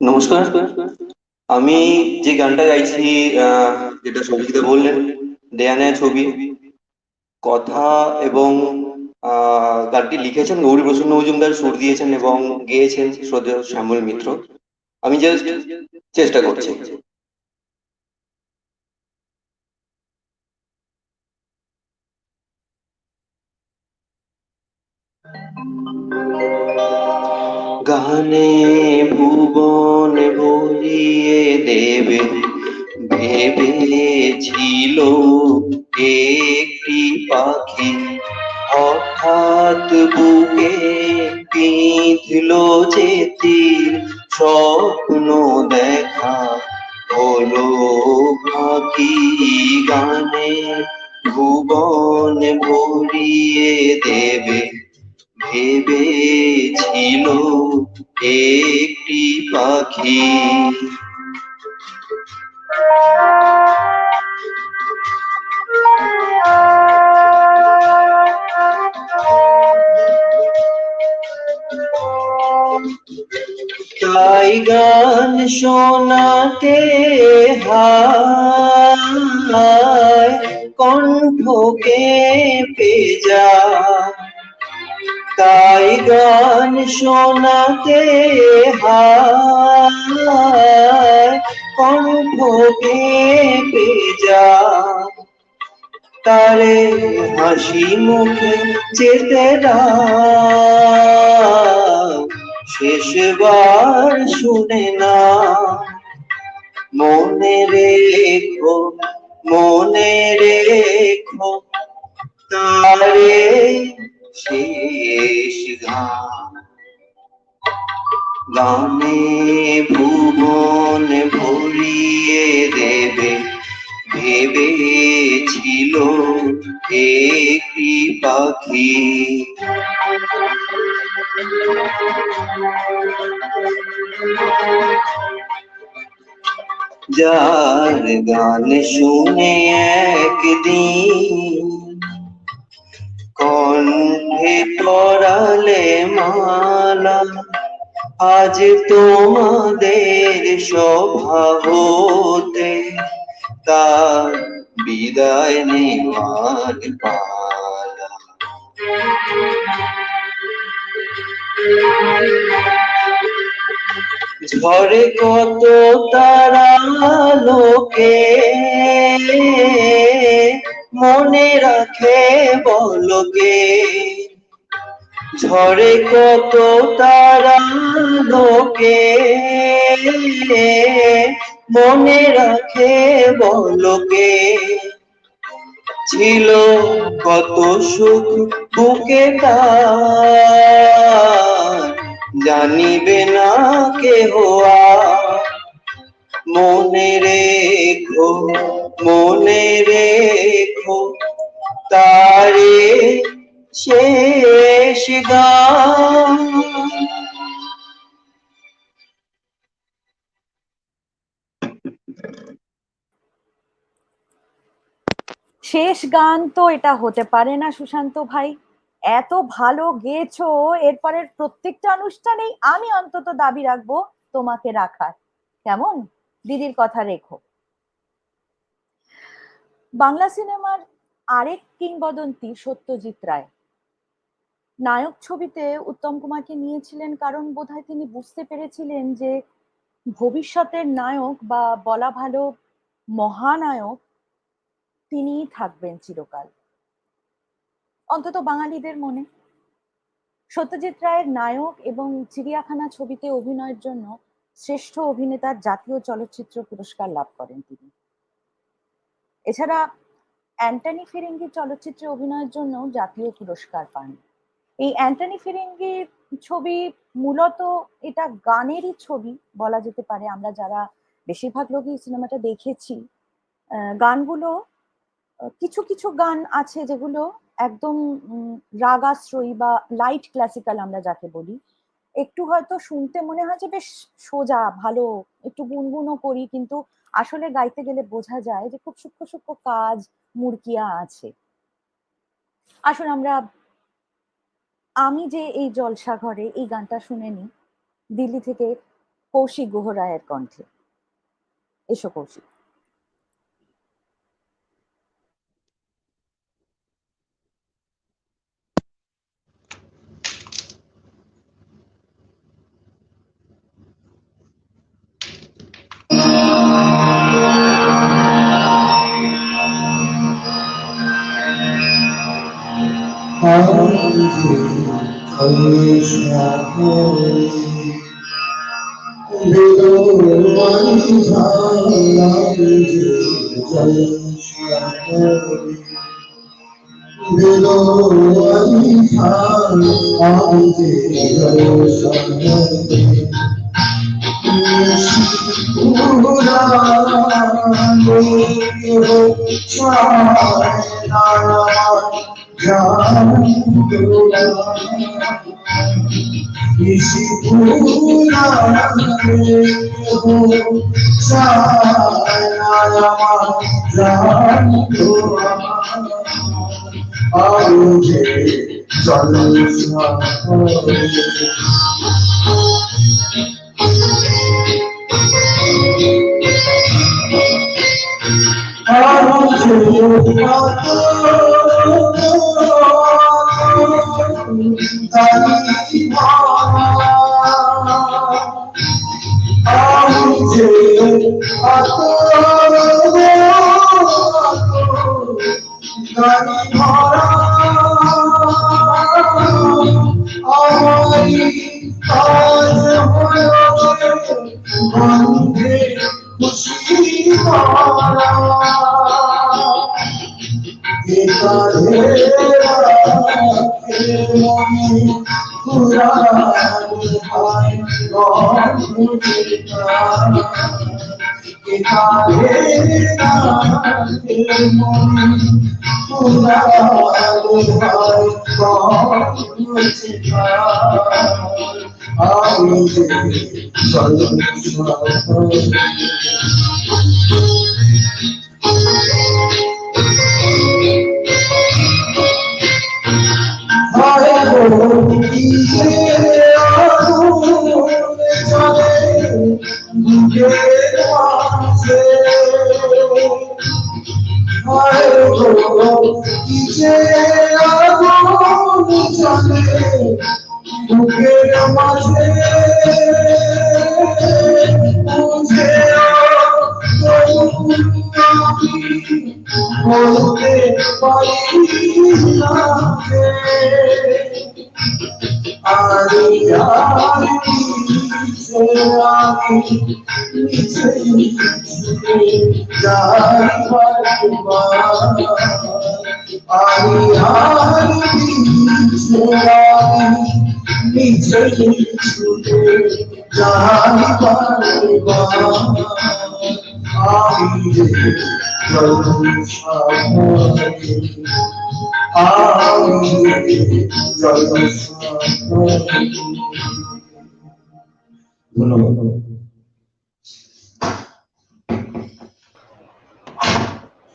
নমস্কার। আমি যে গানটা গাইছি, যেটা সবিতা বললেন, দেয়া নেয়া ছবি, কথা এবং গানটি লিখেছেন গৌরী প্রসন্ন মজুমদার, সুর দিয়েছেন এবং গেয়েছেন শ্রদ্ধেয় শ্যামল মিত্র। আমি জাস্ট চেষ্টা করছি। গানে ভুবন ভরিয়ে দেবে ভেবেছিল একটি পাখি, হঠাৎ বুকে পিঁধল যে তীর, স্বপ্ন দেখা হলো ফাঁকি। গানে ভুবন ভরিয়ে দেবে ভেবেছিল একটি পাখি। তাই গান শোনাতে হায় কণ্ঠকে পেজা, তাই গান শোনাতে হায় কণ্ঠকে পেজা। তারে হাসি মুখে যেতে দাও, শেষবার শুনে না। মনে রেখো, মনে রেখো তারে শেষ গান। গানে ভুবন ভরিয়ে দেবে ভেবেছিল একটি পাখি। যার গান শুনে একদিন কণ্ঠে পরালে মালা, আজ তোমাদের সভা হতে তার বিদায় নেওয়ার পালা। ঝড়ে কত তারা লোকে মনে রাখে বলকে, ঝড়ে কত তারা লোকে মনে রাখে বলকে। ছিল কত সুখ বুকে তার, জানিবে না কেহ আর। মনে রেখো, মনে রেখো তারে শেষ গান। শেষ গান তো এটা হতে পারে না সুশান্ত ভাই, এত ভালো গেয়েছো, এরপরের প্রত্যেকটা অনুষ্ঠানেই আমি অন্তত দাবি রাখবো তোমাকে রাখার। কেমন? দিদির কথা রেখো। বাংলা সিনেমার আরেক কিংবদন্তি সত্যজিৎ রায় নায়ক ছবিতে উত্তম কুমারকে নিয়েছিলেন, কারণ বোধহয় তিনি বুঝতে পেরেছিলেন যে ভবিষ্যতের নায়ক বা বলা ভালো মহানায়ক তিনিই থাকবেন চিরকাল, অন্তত বাঙালিদের মনে। সত্যজিৎ রায়ের নায়ক এবং চিড়িয়াখানা ছবিতে অভিনয়ের জন্য শ্রেষ্ঠ অভিনেতার জাতীয় চলচ্চিত্র পুরস্কার লাভ করেন তিনি। এছাড়া অ্যান্টনি ফিরিঙ্গি চলচ্চিত্রে অভিনয়ের জন্য জাতীয় পুরস্কার পান। এই অ্যান্টনি ফিরিঙ্গি ছবি মূলত এটা গানেরই ছবি বলা যেতে পারে। আমরা যারা বেশিরভাগ লোকই সিনেমাটা দেখেছি, গানগুলো কিছু কিছু গান আছে যেগুলো একদম রাগাশ্রয়ী বা লাইট ক্লাসিক্যাল আমরা যাকে বলি, একটু হয়তো শুনতে মনে হয় যে বেশ সোজা ভালো, একটু গুনগুনও করি, কিন্তু আসলে গাইতে গেলে বোঝা যায় যে খুব সূক্ষ্ম সূক্ষ্ম কাজ মুরকিয়া আছে। আসুন আমরা আমি যে এই জলসাঘরে এই গানটা শুনে নিই দিল্লি থেকে কৌশিক গুহ রায়ের কণ্ঠে। এসো কৌশিক।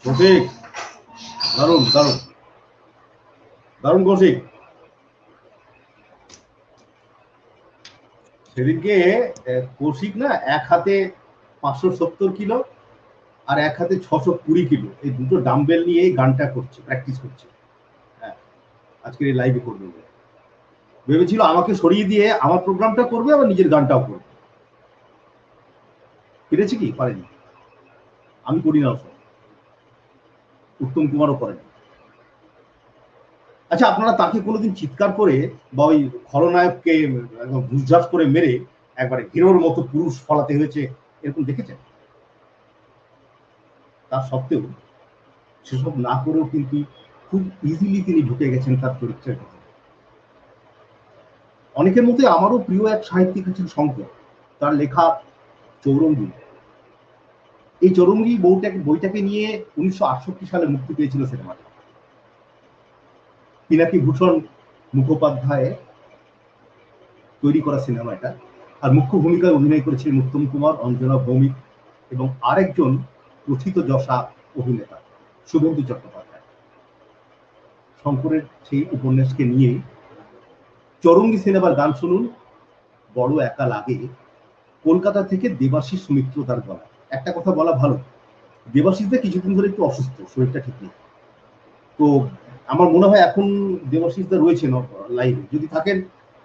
কৌশিক, দারুণ দারুণ দারুণ কৌশিক। সেদিনকে কৌশিক না এক হাতে 570 কিলো আর এক হাতে 620 কিলো এই দুটো ডাম্বেল নিয়ে গানটা করছে, প্র্যাকটিস করছে। হ্যাঁ, আজকের এই লাইভে করবে ভেবেছিল আমাকে সরিয়ে দিয়ে আমার প্রোগ্রামটা করবে, আবার নিজের গানটাও করবে। পেরেছে কি? পারেনি। আমি করি না, উত্তম কুমারও করেন। আচ্ছা, আপনারা তাকে কোনোদিন চিৎকার করে বা ওই খলনায়ককে একদম বুঝঝাস করে মেরে একবারে হিরোর মতো পুরুষ ফলাতে হয়েছে এরকম দেখেছেন? তার সত্ত্বেও সেসব না করেও কিন্তু খুব ইজিলি তিনি ঢুকে গেছেন তার চরিত্রের কথা। অনেকের মধ্যে আমারও প্রিয় এক সাহিত্যিক হচ্ছেন শঙ্কর। তার লেখা চৌরঙ্গী, এই চৌরঙ্গী বইটাকে নিয়ে 1968 সালে মুক্তি পেয়েছিল সিনেমাটা। পিনাকি ভূষণ মুখোপাধ্যায় তৈরি করা সিনেমা এটা। আর মুখ্য ভূমিকায় অভিনয় করেছিলেন উত্তম কুমার, অঞ্জনা ভৌমিক এবং আরেকজন প্রথিত যশা অভিনেতা শুভেন্দু চট্টোপাধ্যায়। শঙ্করের সেই উপন্যাসকে নিয়ে চৌরঙ্গী সিনেমার গান শুনুন, বড় একা লাগে, কলকাতা থেকে দেবাশিস মিত্র তার গলা। একটা কথা বলা ভালো, দেবাশিসদের কিছুদিন ধরে একটু অসুস্থ, শরীরটা ঠিক নেই। তো আমার মনে হয় এখন দেবাশিসদা রয়েছেন লাইভে, যদি থাকেন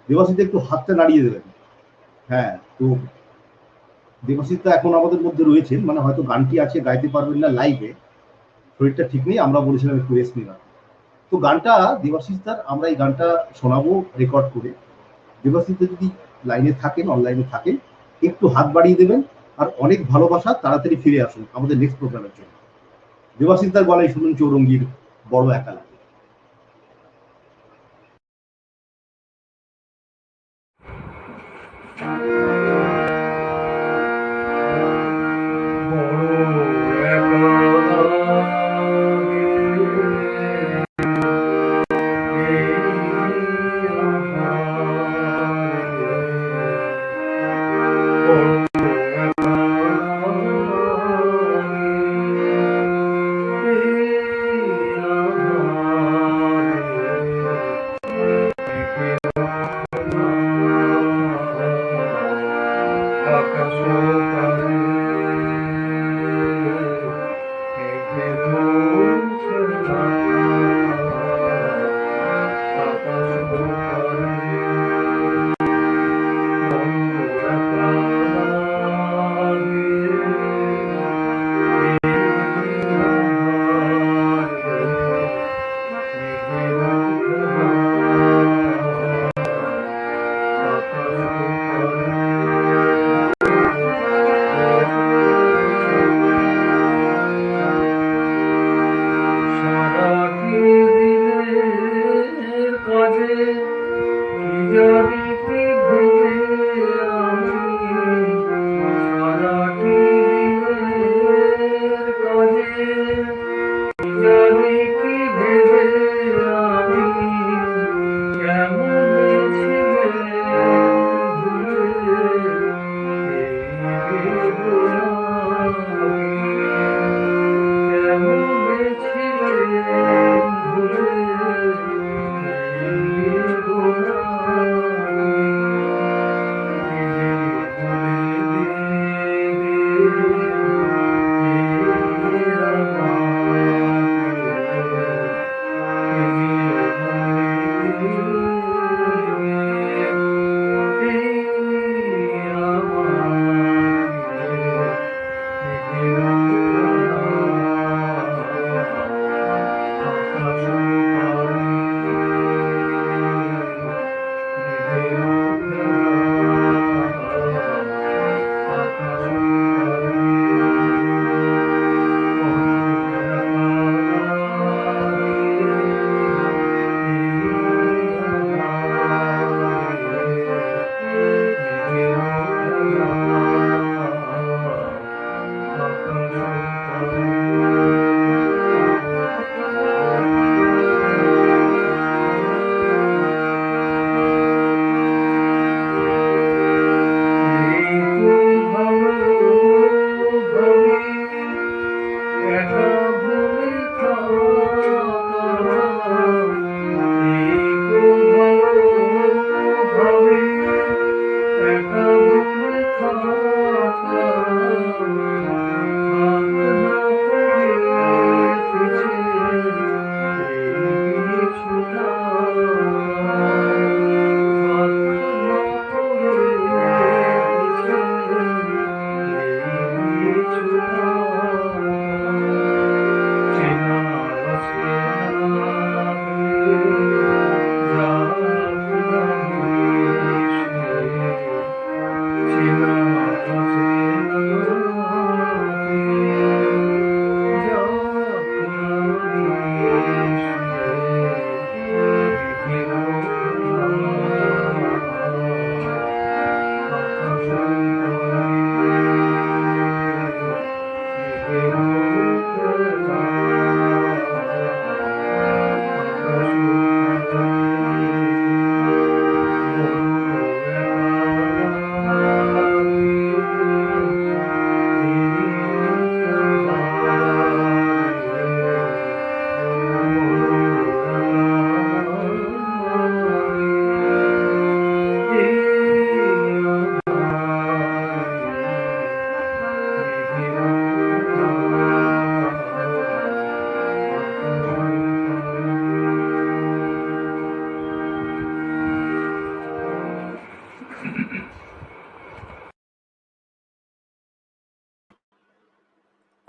দেবাশিসদা একটু হাতটা নাড়িয়ে দেবেন। হ্যাঁ, তো দেবাশিসদা এখন আমাদের মধ্যে রয়েছেন, মানে হয়তো গানটি আছে, গাইতে পারবেন না লাইভে, শরীরটা ঠিক নেই, আমরা বলেছিলাম একটু রেস্ট নিলাম। তো গানটা দেবাশিসদার, আমরা এই গানটা শোনাবো রেকর্ড করে। দেবাশিসদা যদি লাইনে থাকেন, অনলাইনে থাকেন, একটু হাত বাড়িয়ে দেবেন, আর অনেক ভালোবাসা, তাড়াতাড়ি ফিরে আসুন আমাদের নেক্সট প্রোগ্রামের জন্য। দেবাশিসদার গলায় শুনুন চৌরঙ্গীর বড় একা লাগে।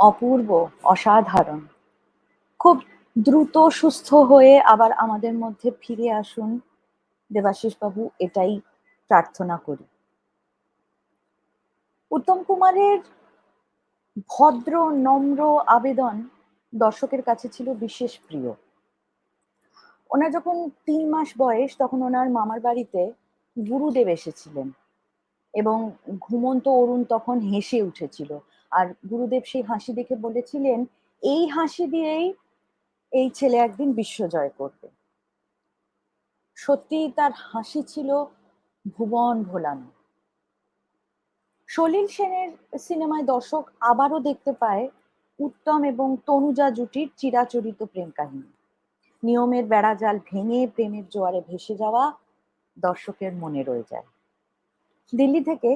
অপূর্ব, অসাধারণ, খুব দ্রুত সুস্থ হয়ে আবার আমাদের মধ্যে ফিরে আসুন দেবাশিস বাবু, এটাই প্রার্থনা করি। উত্তম কুমারের ভদ্র নম্র আবেদন দর্শকের কাছে ছিল বিশেষ প্রিয়। ওনার যখন 3 মাস বয়স তখন ওনার মামার বাড়িতে গুরুদেব এসেছিলেন এবং ঘুমন্ত অরুণ তখন হেসে উঠেছিল। আর গুরুদেব সেই হাসি দেখে বলেছিলেন, এই হাসি দিয়েই এই ছেলে একদিন বিশ্ব জয় করবে। সত্যি তার হাসি ছিল ভুবন ভোলানো। সলিল সেনের সিনেমায় দর্শক আবারও দেখতে পায় উত্তম এবং তনুজা জুটির চিরাচরিত প্রেম কাহিনী। নিয়মের বেড়াজাল ভেঙে প্রেমের জোয়ারে ভেসে যাওয়া দর্শকের মনে রয়ে যায়। দিল্লি থেকে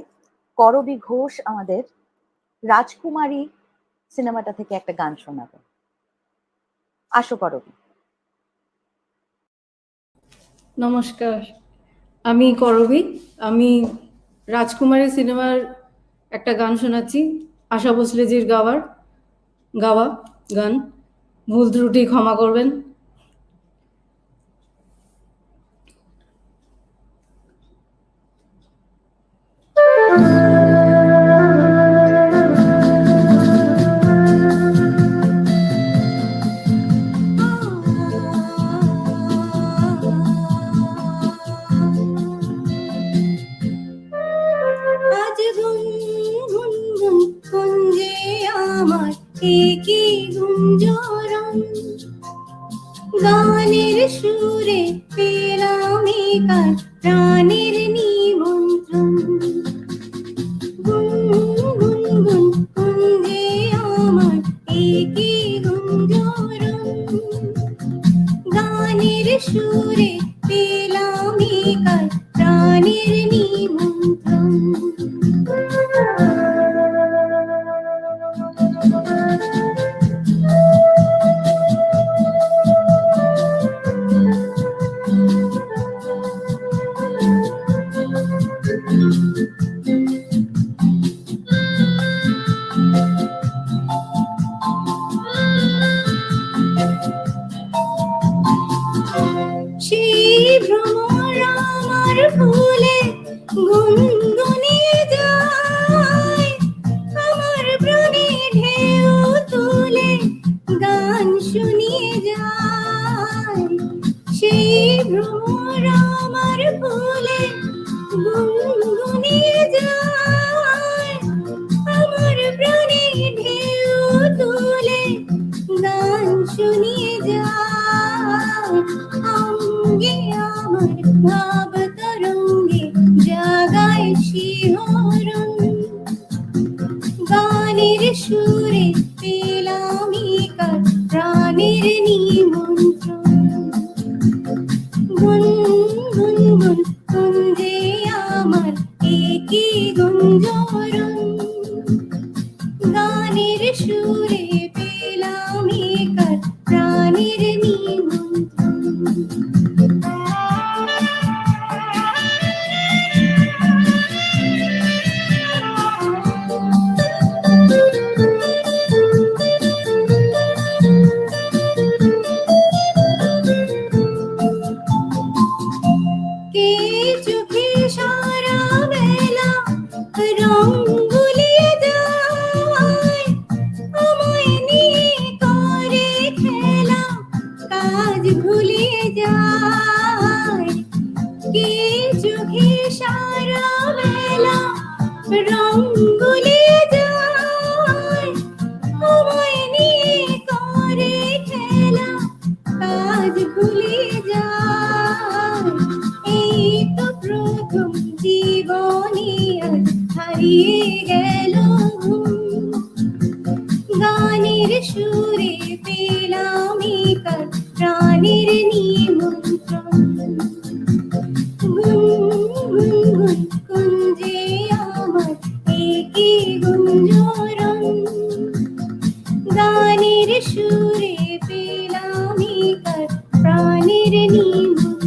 করবী ঘোষ আমাদের রাজকুমারী সিনেমাটা থেকে একটা গান শোনাবে। আসো করবী। নমস্কার, আমি করবী। আমি রাজকুমারী সিনেমার একটা গান শোনাচ্ছি, আশা ভোসলেজির গাওয়া গান। ভুল ত্রুটি ক্ষমা করবেন। আজ গুন গুন গুন কুঞ্জে আমার একই গুঞ্জরণ, গানের সুরে পেলাম একার প্রাণের নিমন্ত্রণ। গুন গুন গুন কুঞ্জে আমার একই গুঞ্জরণ, গানের সুরে পেলাম একার প্রাণের নিমন্ত্রণ। সেই ভ্রমর আমার ভুলে গুনগুনিয়ে যায়, আমার প্রাণে ঢেউ তুলে গান শুনিয়ে যায়। সেই ভ্রমর আমার ভুলে গুনগুনিয়ে যায়, আমার প্রাণে ঢেউ তুলে গান শুনিয়ে যায়। অঙ্গে আমার ভাব তরঙ্গে জাগায় শিহরণ, গানের সুরে পেলাম একার প্রাণের নিমন্ত্রণ। গুন গুন গুন কুঞ্জে আমার একই গুঞ্জরণ, গানের সুরে পেলাম একার প্রাণের নিমন্ত্রণ। কে চোখে সারা বেলা রং গুলিয়ে যায়, আমায় নিয়ে করে খেলা কাজ ভুলিয়ে যায়। কে চোখে সারা বেলা রং গুলিয়ে যায়, আমায় নিয়ে করে খেলা কাজ ভুলিয়ে যায়। এই তো প্রথম জীবনে আজ হারিয়ে গেল ঘুম, গানের সুরে পেলাম একার প্রাণের নিমন্ত্রণ। গুন গুন গুন কুঞ্জে আমার একই গুঞ্জরণ, গানের সুরে পেলাম একার প্রাণের নিমন্ত্রণ।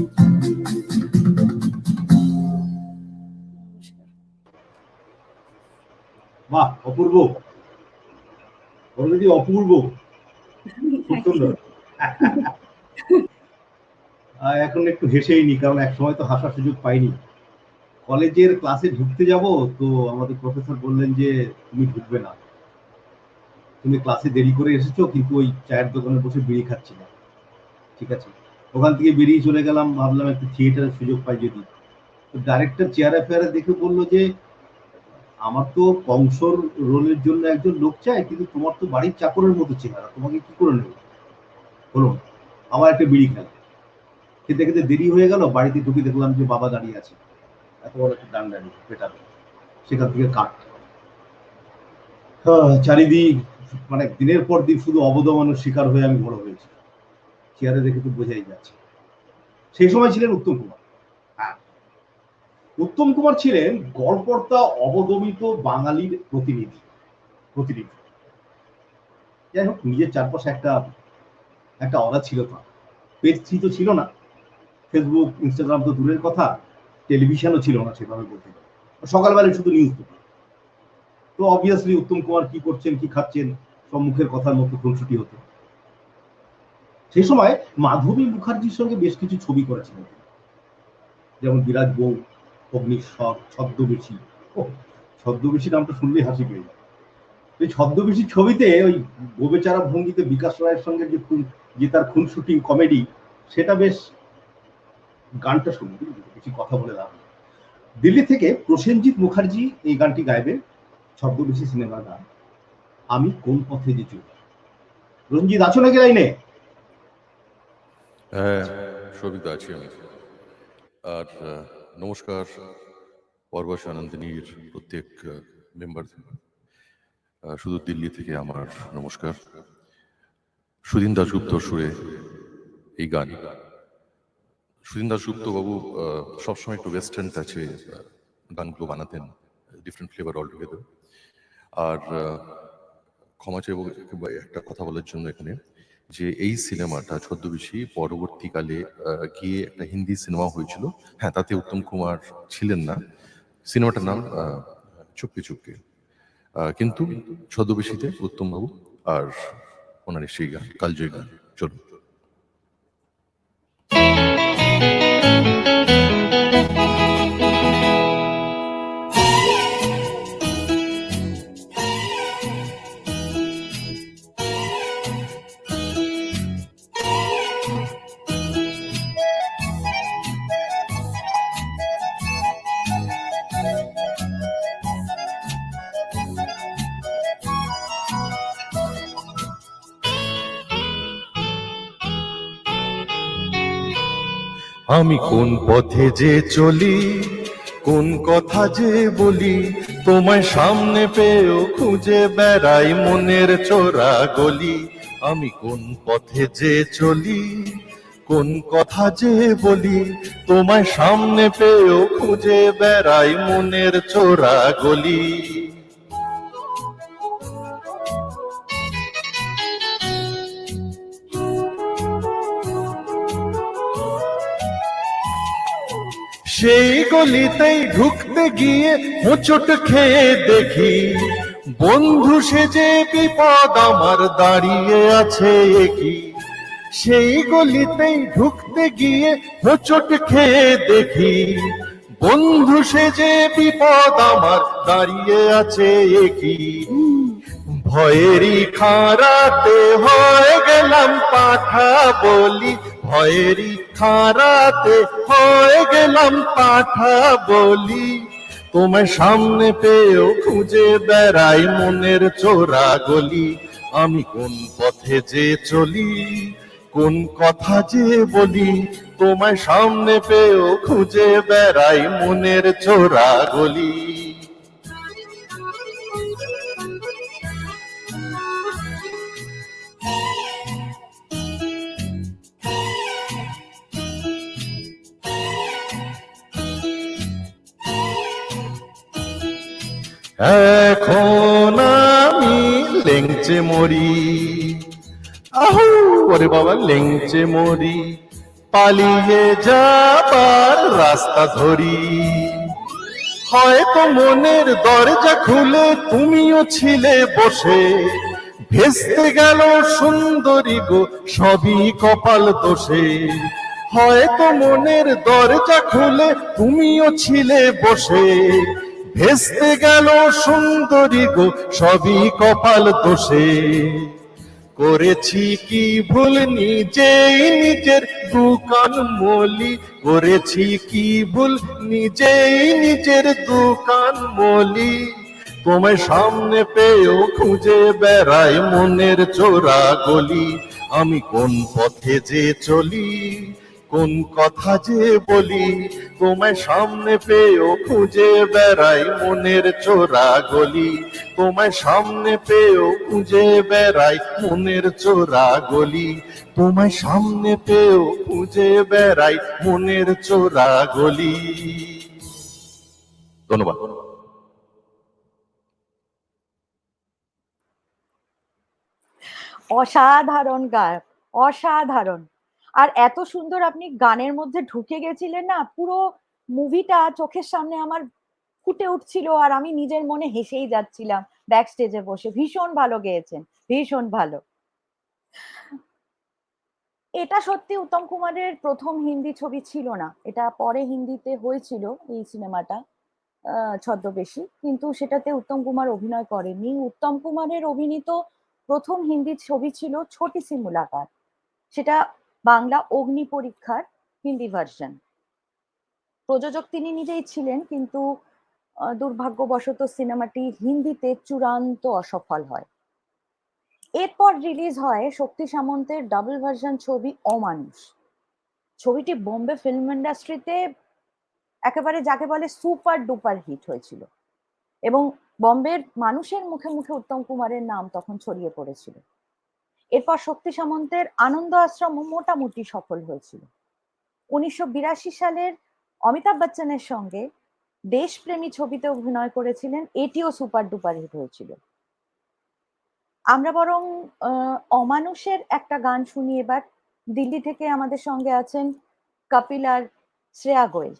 বাহ, অপূর্ব, অলরেডি অপূর্ব, খুব সুন্দর। এখন একটু হেসেই নি, কারণ এক সময় তো হাসার সুযোগ পাইনি। কলেজের ক্লাসে ঢুকতে যাব, তো আমাদের প্রফেসর বললেন যে তুমি ঢুকবে না, তুমি ক্লাসে দেরি করে এসেছো, কিন্তু ওই চায়ের দোকানে বসে বিড়ি খাচ্ছিলে। ঠিক আছে, ওখান থেকে বেরিয়ে চলে গেলাম, ভাবলাম একটু থিয়েটারের সুযোগ পাই যদি। তো ডাইরেক্টর চেয়ারে ফেয়ারে দেখে বললো যে আমার তো কংসর রোলের জন্য একজন লোক চাই, কিন্তু তোমার তো বাড়ির চাকরের মতো চেহারা, তোমাকে কি করে নেব। হলো না। আবার একটা বিড়ি খেলা, খেতে খেতে দেরি হয়ে গেল, বাড়িতে ঢুকে দেখলাম যে বাবা দাঁড়িয়ে আছে, এত বড় একটা ডান দাঁড়িয়ে পেটাবে, সেখান থেকে কাট। চারিদিক মানে দিনের পর দিন শুধু অবদমনের শিকার হয়ে আমি বড় হয়েছি। চেয়ারে দেখে তো বোঝাই যাচ্ছে। সেই সময় ছিলেন উত্তম কুমার। হ্যাঁ, উত্তম কুমার ছিলেন গড়পড়তা অবদমিত বাঙালির প্রতিনিধি। যাই হোক, নিজের চারপাশে একটা অরা ছিল তার। পেজ 3 তো ছিল না, ফেসবুক ইনস্টাগ্রাম তো দূরের কথা, টেলিভিশনও ছিল না সেভাবে বলতে গেলে। সকালবেলায় শুধু নিউজ পেপার। তো অবভিয়াসলি উত্তম কুমার কি করছেন কি খাচ্ছেন সব মুখের কথার মতো খুনসুটি হতো। সেই সময় মাধবী মুখার্জির সঙ্গে বেশ কিছু ছবি করেছিলেন, যেমন বিরাজ বউ, অগ্নিস্বর, ছদ্মবেশী। ছদ্মবেশী নামটা শুনলেই হাসি পেয়ে যায়। এই ছদ্মবেশী ছবিতে ওই গোবেচারা ভঙ্গিতে বিকাশ রায়ের সঙ্গে যে তার খুনসুটি কমেডি, সেটা বেশ, গানটা শুনি, বেশি কথা বলে দাও। দিল্লি থেকে প্রসেনজিৎ মুখার্জি এই গানটি গাইবেন, ছদ্মবেশী সিনেমার গান, আমি কোন পথে যে চলি। রঞ্জিত আছো নাকি লাইনে? হ্যাঁ, সবিতা আছি আমি। আর নমস্কার পরবাস আনন্দিনীর প্রত্যেক মেম্বার, শুধু দিল্লি থেকে আমার নমস্কার। সুদিন দাশগুপ্ত সুরে এই গান। সুদিন দাশগুপ্ত বাবু সবসময় একটু ওয়েস্টার্ন টাচে গানগুলো বানাতেন, ডিফারেন্ট ফ্লেভার অল টুগেদার। আর ক্ষমা চাইব একটা কথা বলার জন্য এখানে, যে এই সিনেমাটা ছদ্মবেশী পরবর্তীকালে গিয়ে একটা হিন্দি সিনেমা হয়েছিল। হ্যাঁ, তাতে উত্তম কুমার ছিলেন না। সিনেমাটার নাম চুপকে চুপকে, কিন্তু ছদ্মবেশীতে উত্তম বাবু আর ওনার সেই গান, কালজয়ী গান। চলুন। আমি কোন পথে যে চলি, কোন কথা যে বলি, তোমায় সামনে পেয়েও খুঁজে বেড়াই মনের চোরা গলি। আমি কোন পথে যে চলি, কোন কথা যে বলি, তোমায় সামনে পেয়েও খুঁজে বেড়াই মনের চোরা গলি। সেই গলিতেই ঢুকতে গিয়ে হোঁচট খেয়ে দেখি, বন্ধু সেজে বিপদ আমার দাঁড়িয়ে আছে কি। সেই গলিতেই ঢুকতে গিয়ে হোঁচট খেয়ে দেখি, বন্ধু সেজে বিপদ আমার দাঁড়িয়ে আছে কি। ভয়েরই খাঁড়াতে হয়ে গেলাম পাঠা বলি, ভয়েরই খাঁড়াতে হয়ে গেলাম পাঠা বলি। তোমায় সামনে পেয়েও খুঁজে বেড়াই মনের চোরা গলি। আমি কোন পথে যে চলি, কোন কথা যে বলি, তোমায় সামনে পেয়েও খুঁজে বেড়াই মনের চোরা গলি। এখন আমি লেংচে মরি, আহু ওরে বাবা লেংচে মরি, পালিয়ে যাবার রাস্তা ধরি। হয়তো মনের দরজা খুলে তুমিও ছিলে বসে, ভেস্তে গেল সুন্দরী গো সবই কপাল দোষে, হয়তো মনের দরজা খুলে তুমিও ছিলে বসে। ভেস্তে গেল সুন্দরী গো সবই কপাল দোষে, করেছি কি ভুল নিজেই নিজের দোকান মলি, করেছি কি ভুল নিজেই নিজের দোকান মলি। তোমায় সামনে পেয়েও খুঁজে বেড়াই মনের চোরা গলি, আমি কোন পথে যে চলি কোন কথা যে বলি, তোমায় সামনে পেয়েও খুঁজে বেড়াই মনের চোরা গলি, তোমায় সামনে পেয়েও খুঁজে বেড়াই মনের চোরা গলি, তোমায় সামনে পেয়েও খুঁজে বেড়াই মনের চোরা গলি। ধন্যবাদ। অসাধারণ গায়ক, অসাধারণ। আর এত সুন্দর আপনি গানের মধ্যে ঢুকে গেছিলেন না, পুরো মুভিটা চোখের সামনে আমার ফুটে উঠছিল আর আমি নিজের মনে হেসেই যাচ্ছিলাম ব্যাক স্টেজে বসে। ভীষণ ভালো গেয়েছেন, ভীষণ ভালো। এটা সত্যি উত্তম কুমারের প্রথম হিন্দি ছবি ছিল না, এটা পরে হিন্দিতে হয়েছিল এই সিনেমাটা ছদ্মবেশী, কিন্তু সেটাতে উত্তম কুমার অভিনয় করেননি। উত্তম কুমারের অভিনীত প্রথম হিন্দি ছবি ছিল ছোটি সি মুলাকাত, সেটা বাংলা অগ্নি পরীক্ষার হিন্দি ভার্সন। প্রযোজক তিনি নিজেই ছিলেন, কিন্তু দুর্ভাগ্যবশত সিনেমাটি হিন্দিতে চূড়ান্ত অসফল হয়। এরপর রিলিজ হয় শক্তি সামন্তের ডাবল ভার্সন ছবি অমানুষ। ছবিটি বোম্বে ফিল্ম ইন্ডাস্ট্রিতে একেবারে যাকে বলে সুপার ডুপার হিট হয়েছিল এবং বম্বের মানুষের মুখে মুখে উত্তম কুমারের নাম তখন ছড়িয়ে পড়েছিল। এরপর শক্তি সামন্তের আনন্দ আশ্রম মোটামুটি সফল হয়েছিল। 1982 সালের অমিতাভ বচ্চনের সঙ্গে দেশপ্রেমী ছবিতে অভিনয় করেছিলেন, এটিও সুপার ডুপার হিট হয়েছিল। আমরা বরং অমানুষের একটা গান শুনি এবার। দিল্লি থেকে আমাদের সঙ্গে আছেন কপিল আর শ্রেয়া গোয়েল।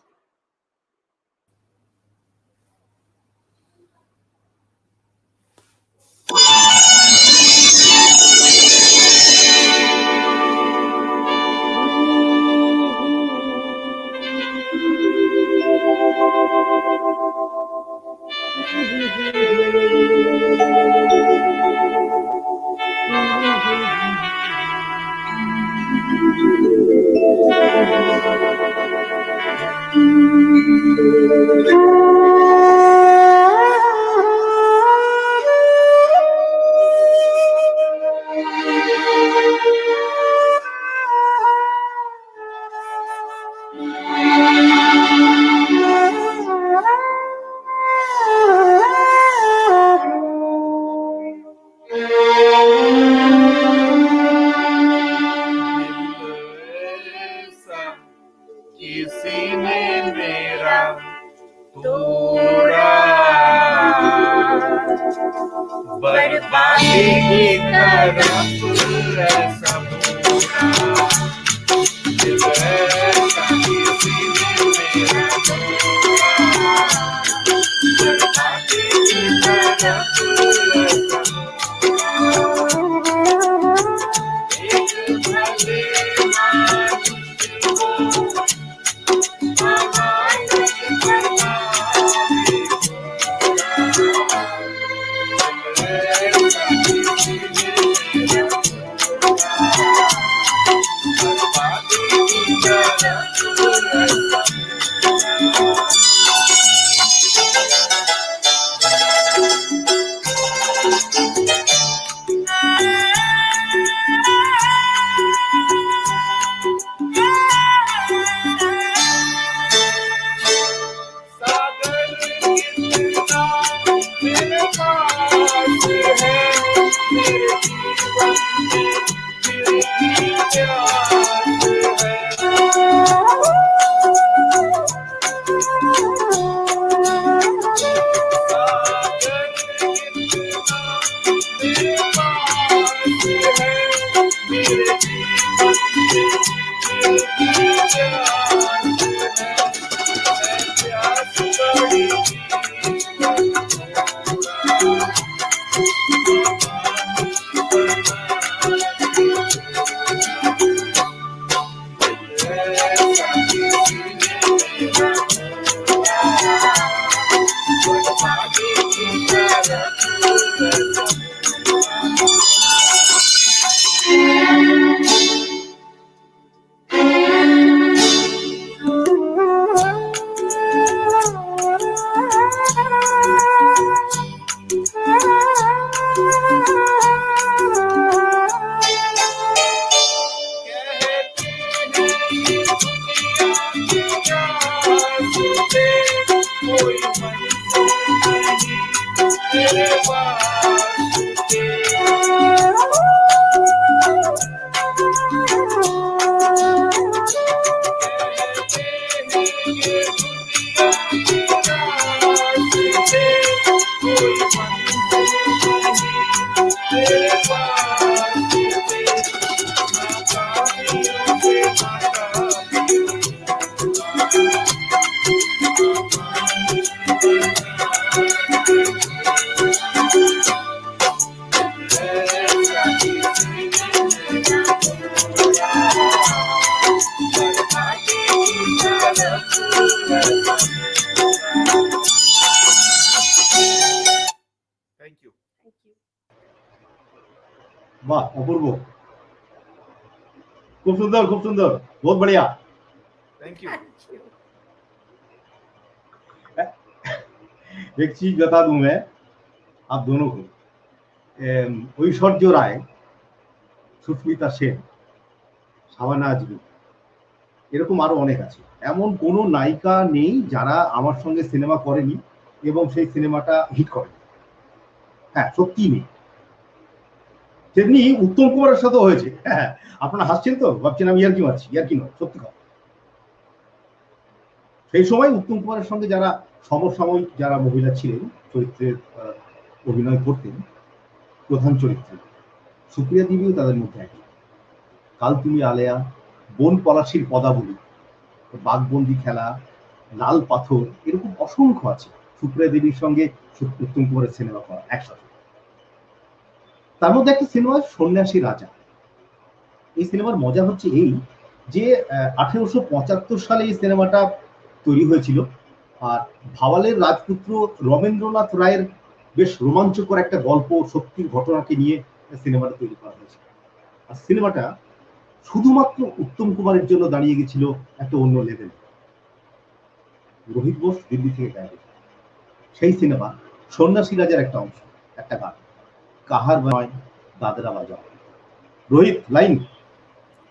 বাহ, অপূর্ব, খুব সুন্দর, খুব সুন্দর, বহুত বড়িয়া। Thank you. एक चीज बता दूं मैं आप दोनों को, ঐশ্বর্য রায়, সুস্মিতা সেন, শাবানা আজমি, এরকম আরো অনেক আছে। এমন কোনো নায়িকা নেই যারা আমার সঙ্গে সিনেমা করেনি এবং সেই সিনেমাটা হিট করেনি। হ্যাঁ, সত্যি নেই। তেমনি উত্তম কুমারের সাথেও হয়েছে। হ্যাঁ, আপনারা হাসছেন তো, ভাবছেন আমি ইয়ার্কি মারছি। ইয়ার্কি নয়, সত্যি কথা। সেই সময় উত্তম কুমারের সঙ্গে যারা সমসাময়িক যারা মহিলা ছিলেন, চরিত্রের অভিনয় করতেন, প্রধান চরিত্রে, সুপ্রিয়া দেবীও তাদের মধ্যে একজন। কাল তুমি আলেয়া, বন পলাশির পদাবলী, বাঘবন্দি খেলা, লাল পাথর, এরকম অসংখ্য আছে সুপ্রিয়া দেবীর সঙ্গে উত্তম কুমারের সিনেমা করা একসাথে। তার মধ্যে একটা সিনেমা সন্ন্যাসী রাজা। এই সিনেমার মজা হচ্ছে এই যে 1875 সালে এই সিনেমাটা তৈরি হয়েছিল, আর ভাওয়ালের রাজপুত্র রবীন্দ্রনাথ রায়ের বেশ রোমাঞ্চকর একটা গল্প, সত্যির ঘটনাকে নিয়ে সিনেমাটা তৈরি করা হয়েছে। আর সিনেমাটা শুধুমাত্র উত্তম কুমারের জন্য দাঁড়িয়ে গেছিল একটা অন্য লেভেল। রোহিত বোস দিল্লি থেকে গায়ে। সেই সিনেমা সন্ন্যাসী রাজার একটা অংশ, একটা গান, কাহার নয় দাদরা বাজাও। রোহিত, লাইন।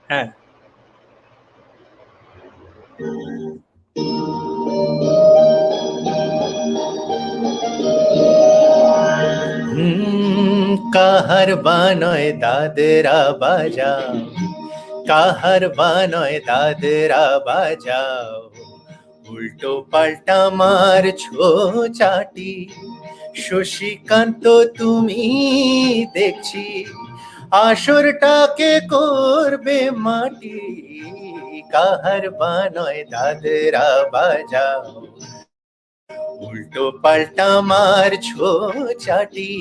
হ্যাঁ, কাহার বানয় দাদরা বাজাও, কাহার বানয় দাদরা বাজাও, উল্টো পাল্টা মারছো চাটি, শশীকান্ত তুমি দেখছি আসরটাকে করবে মাটি, কাহার বানয় দাদরা বাজাও, উল্টো পাল্টা মারছো চাটি,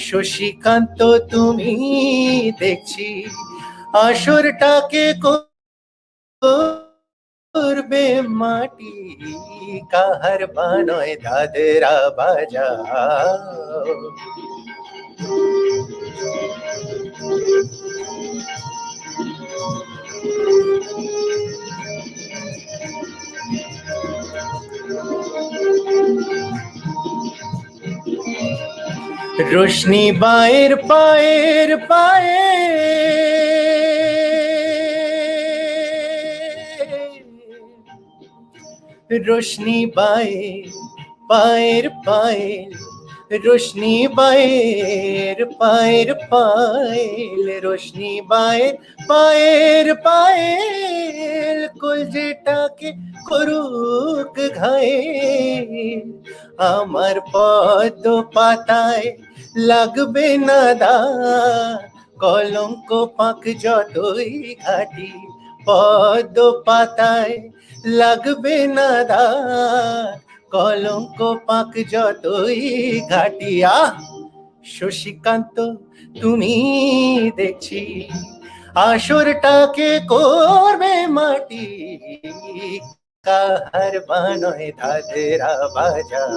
শশীকান্ত তুমি দেখছি আসরটাকে করবে মাটি, কাহার বানয় দাদরা বাজাও। रोशनी बाएर पाएर पाए, रोशनी बाएर पाएर पाएर, रोशनी बाएर पाएर पाएर, रोशनी बाएर पाएर पाएर, কলজেটাকে করুক ঘায়েল, আমার পদ্ম পাতায় লাগবে না দাগ, কলঙ্ক পাক যতই ঘাটি, পদ্ম পাতায় লাগবে না দাগ, কলঙ্ক পাক যতই ঘাটি। শশীকান্ত তুমি দেখছি আসরটাকে করবে মাটি, কাহার বানয় দাদেরা বাজাও।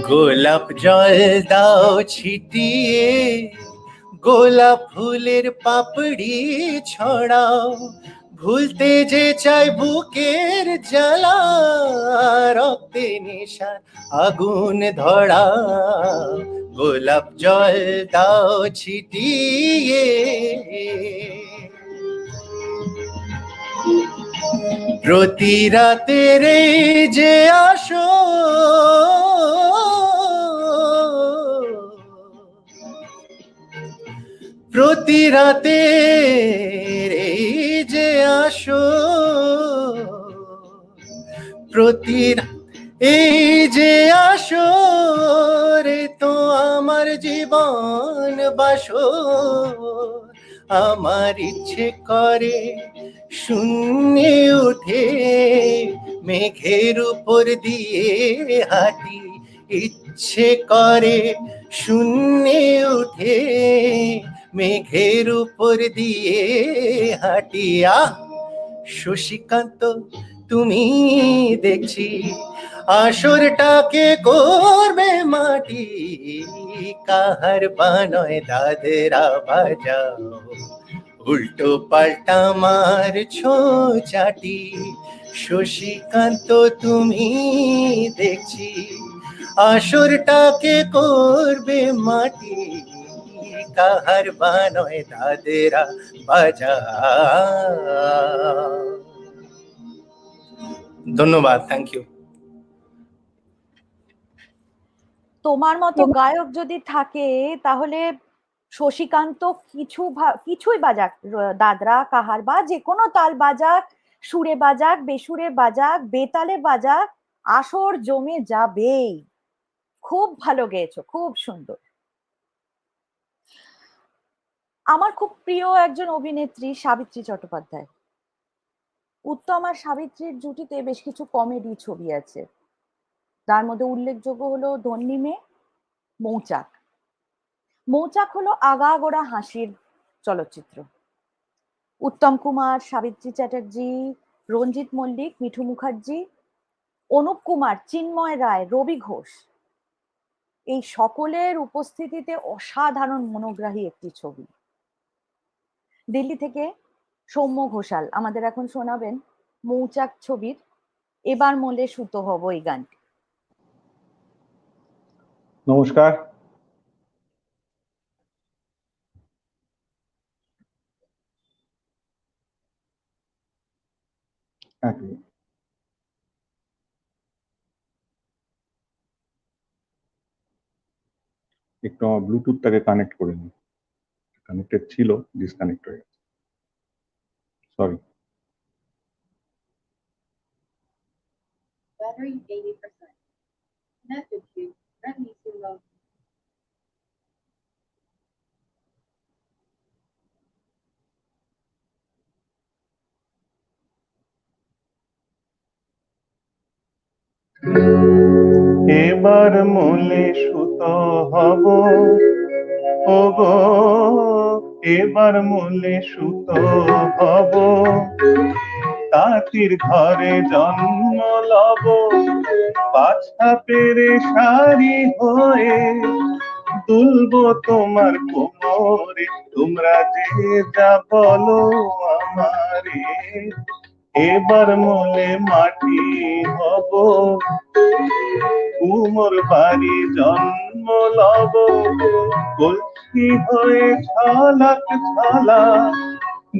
গোলাপ জল দাও ছিটিয়ে, গোলাপ ফুলের পাপড়ি ছড়াও, ভুলতে যে চাই বুকের জ্বালা, রক্তে নিশান আগুন ধরাও। গোলাপ জল দাও ছিটিয়ে, প্রতি রাতের যে আসো, প্রতি রাতের যে আসো, প্রতি এই যে আসো রে, তো আমার জীবন বাসো। আমার ইচ্ছে করে শূন্যে উঠে মেঘের উপর দিয়ে হাঁটি, ইচ্ছে করে শূন্যে উঠে মেঘের উপর দিয়ে হাঁটিয়া। শশীকান্ত তুমি দেখছি আসরটাকে করবে মাটি, কাহার বানয় দাদেরা বাজাও, উল্টো পাল্টা মারছো চাটি। শশীকান্ত তুমি দেখছি আসরটাকে করবে মাটি, কাহার বানয় দাদেরা বাজাও। ধন্যবাদ, থ্যাংক ইউ। তোমার মতো গায়ক যদি থাকে তাহলে শশীকান্ত কিছুই বাজাক, দাদরা কাহার বা যে কোনো তাল বাজাক, সুরে বাজাক বেসুরে বাজাক বেতালে বাজাক, আসর জমে যাবেই। খুব ভালো গেয়েছো, খুব সুন্দর। আমার খুব প্রিয় একজন অভিনেত্রী সাবিত্রী চট্টোপাধ্যায়। উত্তম আর সাবিত্রীর জুটিতে বেশ কিছু কমেডি ছবি আছে, তার মধ্যে উল্লেখযোগ্য হলো ধন্যী মেয়ে, মৌচাক। মৌচাক হলো আগাগোড়া হাসির চলচ্চিত্র। উত্তম কুমার, সাবিত্রী চ্যাটার্জি, রঞ্জিত মল্লিক, মিঠু মুখার্জি, অনুপ কুমার, চিন্ময় রায়, রবি ঘোষ, এই সকলের উপস্থিতিতে অসাধারণ মনোগ্রাহী একটি ছবি। দিল্লি থেকে সৌম্য ঘোষাল আমাদের এখন শোনাবেন মৌচাক ছবির এবার মোলে সুতো হব এই গানটি। নমস্কার। একটু আমার ব্লুটুথটাকে কানেক্ট করে নিই, কানেক্টেড ছিল, ডিসকানেক্ট হয়ে গেছে, sorry. Battery 80%. Message queue. Redmi Sumo. এবার মোলে সুতো হব ওগো, এবার মোলে সুতো হব, তাঁতির ঘরে জন্ম লব, পাছা পেরে শাড়ি হয়ে দুলবো তোমার কোমরে, তোমরা যে যা বলো আমারে, এবার মোলে মাটি হব, কুমোর বাড়ি জন্ম লব, কলসি হয়ে ছলাক ছলা,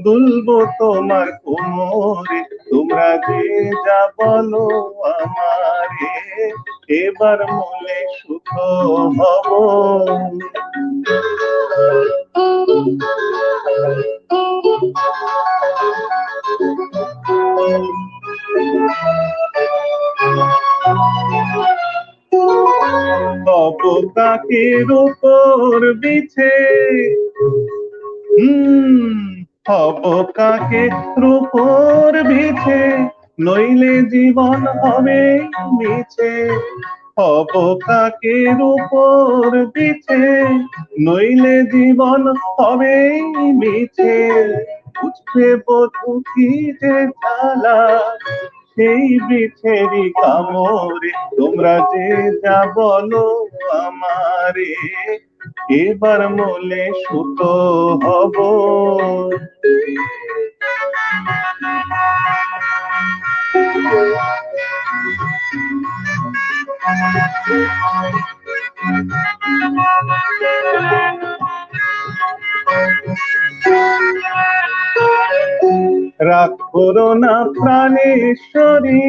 দুলবো তোমার কোমরে, তোমরা যে যা বলো আমারে, এবার মোলে সুতো হব। তব কাকের উপর বিছে হব কাকে রূপর বিছে, নইলে জীবন হবে মিছে। হব কাকে রূপর বিছে, নইলে জীবন হবে মিছে। বুঝবে বধূ কি যে জ্বালা, সেই বিছেরি কামড়ে। তোমরা যে যা বলো আমারে, এবার মলে সুতো হব। রাগ করো না প্রাণেশ্বরী,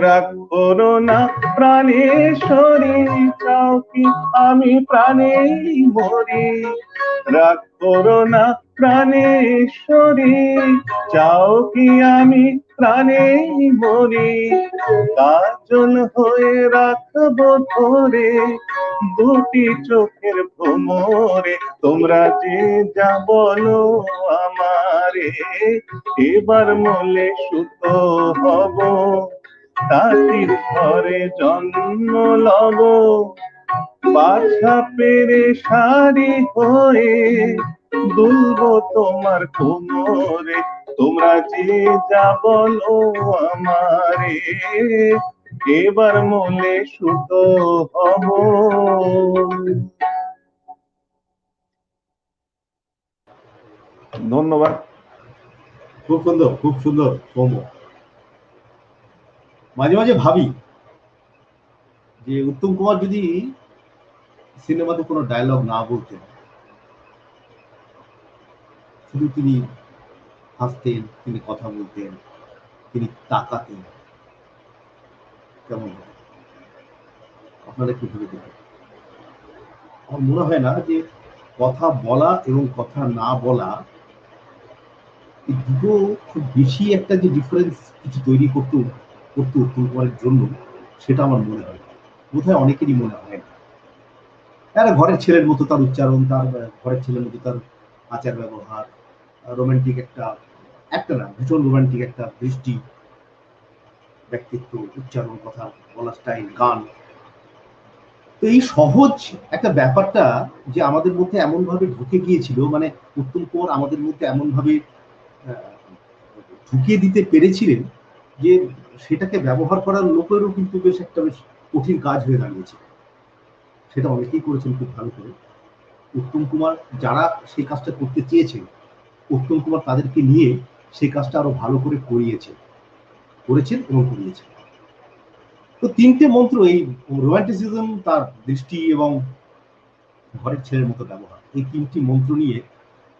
রাগ করো না প্রাণেশ্বরী, চাও কি আমি প্রাণেই মরি। রাগ করো না প্রাণেশ্বরী, চাও কি আমি প্রাণেই মরি। কাজল হয়ে রাখবো ধরে দুটি চোখের ভ্রমরে। তোমরা যে যা বলো আমারে, এবার মলে সুতো হব। তাঁতির ঘরে জন্ম লব, বাছা পেরে শাড়ি হয়ে দুলবো তোমার কোমরে। তোমরা যে যা বলো আমারে, এবার মলে সুতো হব। ধন্যবাদ। খুব সুন্দর, খুব সুন্দর সৌম্য। মাঝে মাঝে ভাবি যে উত্তম কুমার যদি সিনেমাতে কোনো ডায়লগ না বলতেন, শুধু তিনি হাসতেন, তিনি কথা বলতেন, তিনি তাকাতেন, কেমন হবে? আপনারা একটু ভেবে দেখেন। আমার মনে হয় না যে কথা বলা এবং কথা না বলা, এই দুটো খুব বেশি একটা যে ডিফারেন্স কিছু তৈরি করতে উত্তম কুমারের জন্য, সেটা আমার মনে হয় বোধহয় অনেকেরই মনে হয় না। তার ঘরের ছেলের মতো তার উচ্চারণ, তার ঘরের ছেলের মতো তার আচার ব্যবহার, রোমান্টিক একটা না ভীষণ রোমান্টিক একটা দৃষ্টি, ব্যক্তিত্ব, উচ্চারণ, কথা বলা স্টাইল, গান। তো এই সহজ একটা ব্যাপারটা যে আমাদের মধ্যে এমন ভাবে ঢুকে গিয়েছিল, মানে উত্তম কুমার আমাদের মধ্যে এমন ভাবে ঢুকিয়ে দিতে পেরেছিলেন যে সেটাকে ব্যবহার করার লোকেরও কিন্তু বেশ কঠিন কাজ হয়ে দাঁড়িয়েছে। সেটা অনেকেই করেছেন খুব ভালো করে। উত্তম কুমার যারা সেই কাজটা করতে চেয়েছেন, উত্তম কুমার তাদেরকে নিয়ে সেই কাজটা আরো ভালো করে করেছেন এবং করিয়েছেন। তো তিনটে মন্ত্র, এই রোমান্টিসিজম, তার দৃষ্টি এবং ঘরের ছেলের মতো ব্যবহার, এই তিনটি মন্ত্র নিয়ে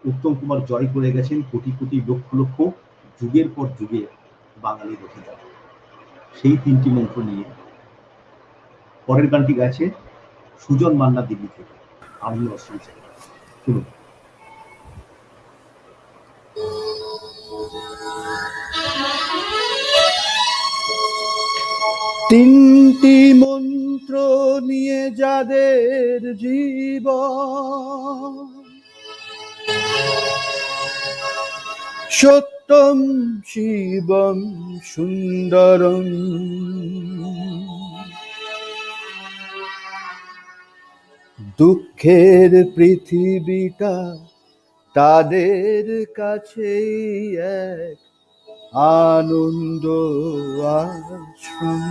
উত্তম কুমার জয় করে গেছেন কোটি কোটি লক্ষ লক্ষ যুগের পর যুগে বাঙালি রেখে যায়। সেই তিনটি মন্ত্র নিয়ে পরের গানটি গাইছে সুজন মান্না দিল্লি থেকে, আনন্দ অশ্রী থেকে। শুনুন। তিনটি মন্ত্র নিয়ে যাদের জীবন, সত্যম শিবম সুন্দরম, দুঃখের পৃথিবীটা তাদের কাছেই এক আনন্দ আশ্রম।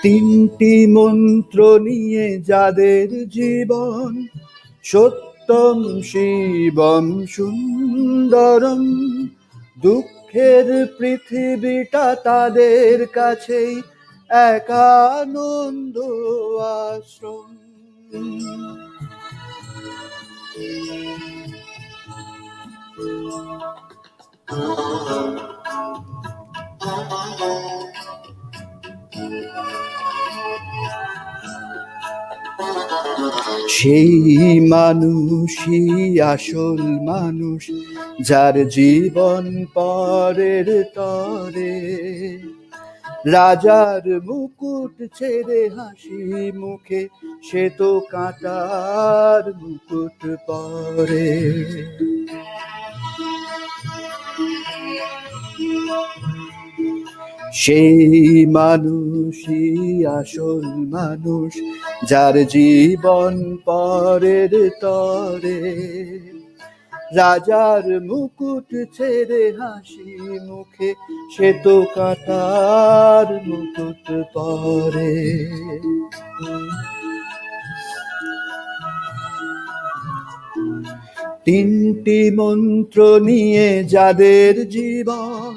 তিনটি মন্ত্র নিয়ে যাদের জীবন, সত্যম শিবম সুন্দরম, দুঃখের পৃথিবীটা তাদের কাছেই এক আনন্দ আশ্রম। সেই মানুষই আসল মানুষ, যার জীবন পরের তরে রাজার মুকুট ছেড়ে হাসি মুখে সে তো কাঁটার মুকুট পরে। সেই মানুষই আসল মানুষ, যার জীবন পরের তরে। রাজার মুকুট ছেড়ে হাসি মুখে সে তো কাঁটার মুকুট পরে। তিনটি মন্ত্র নিয়ে যাদের জীবন,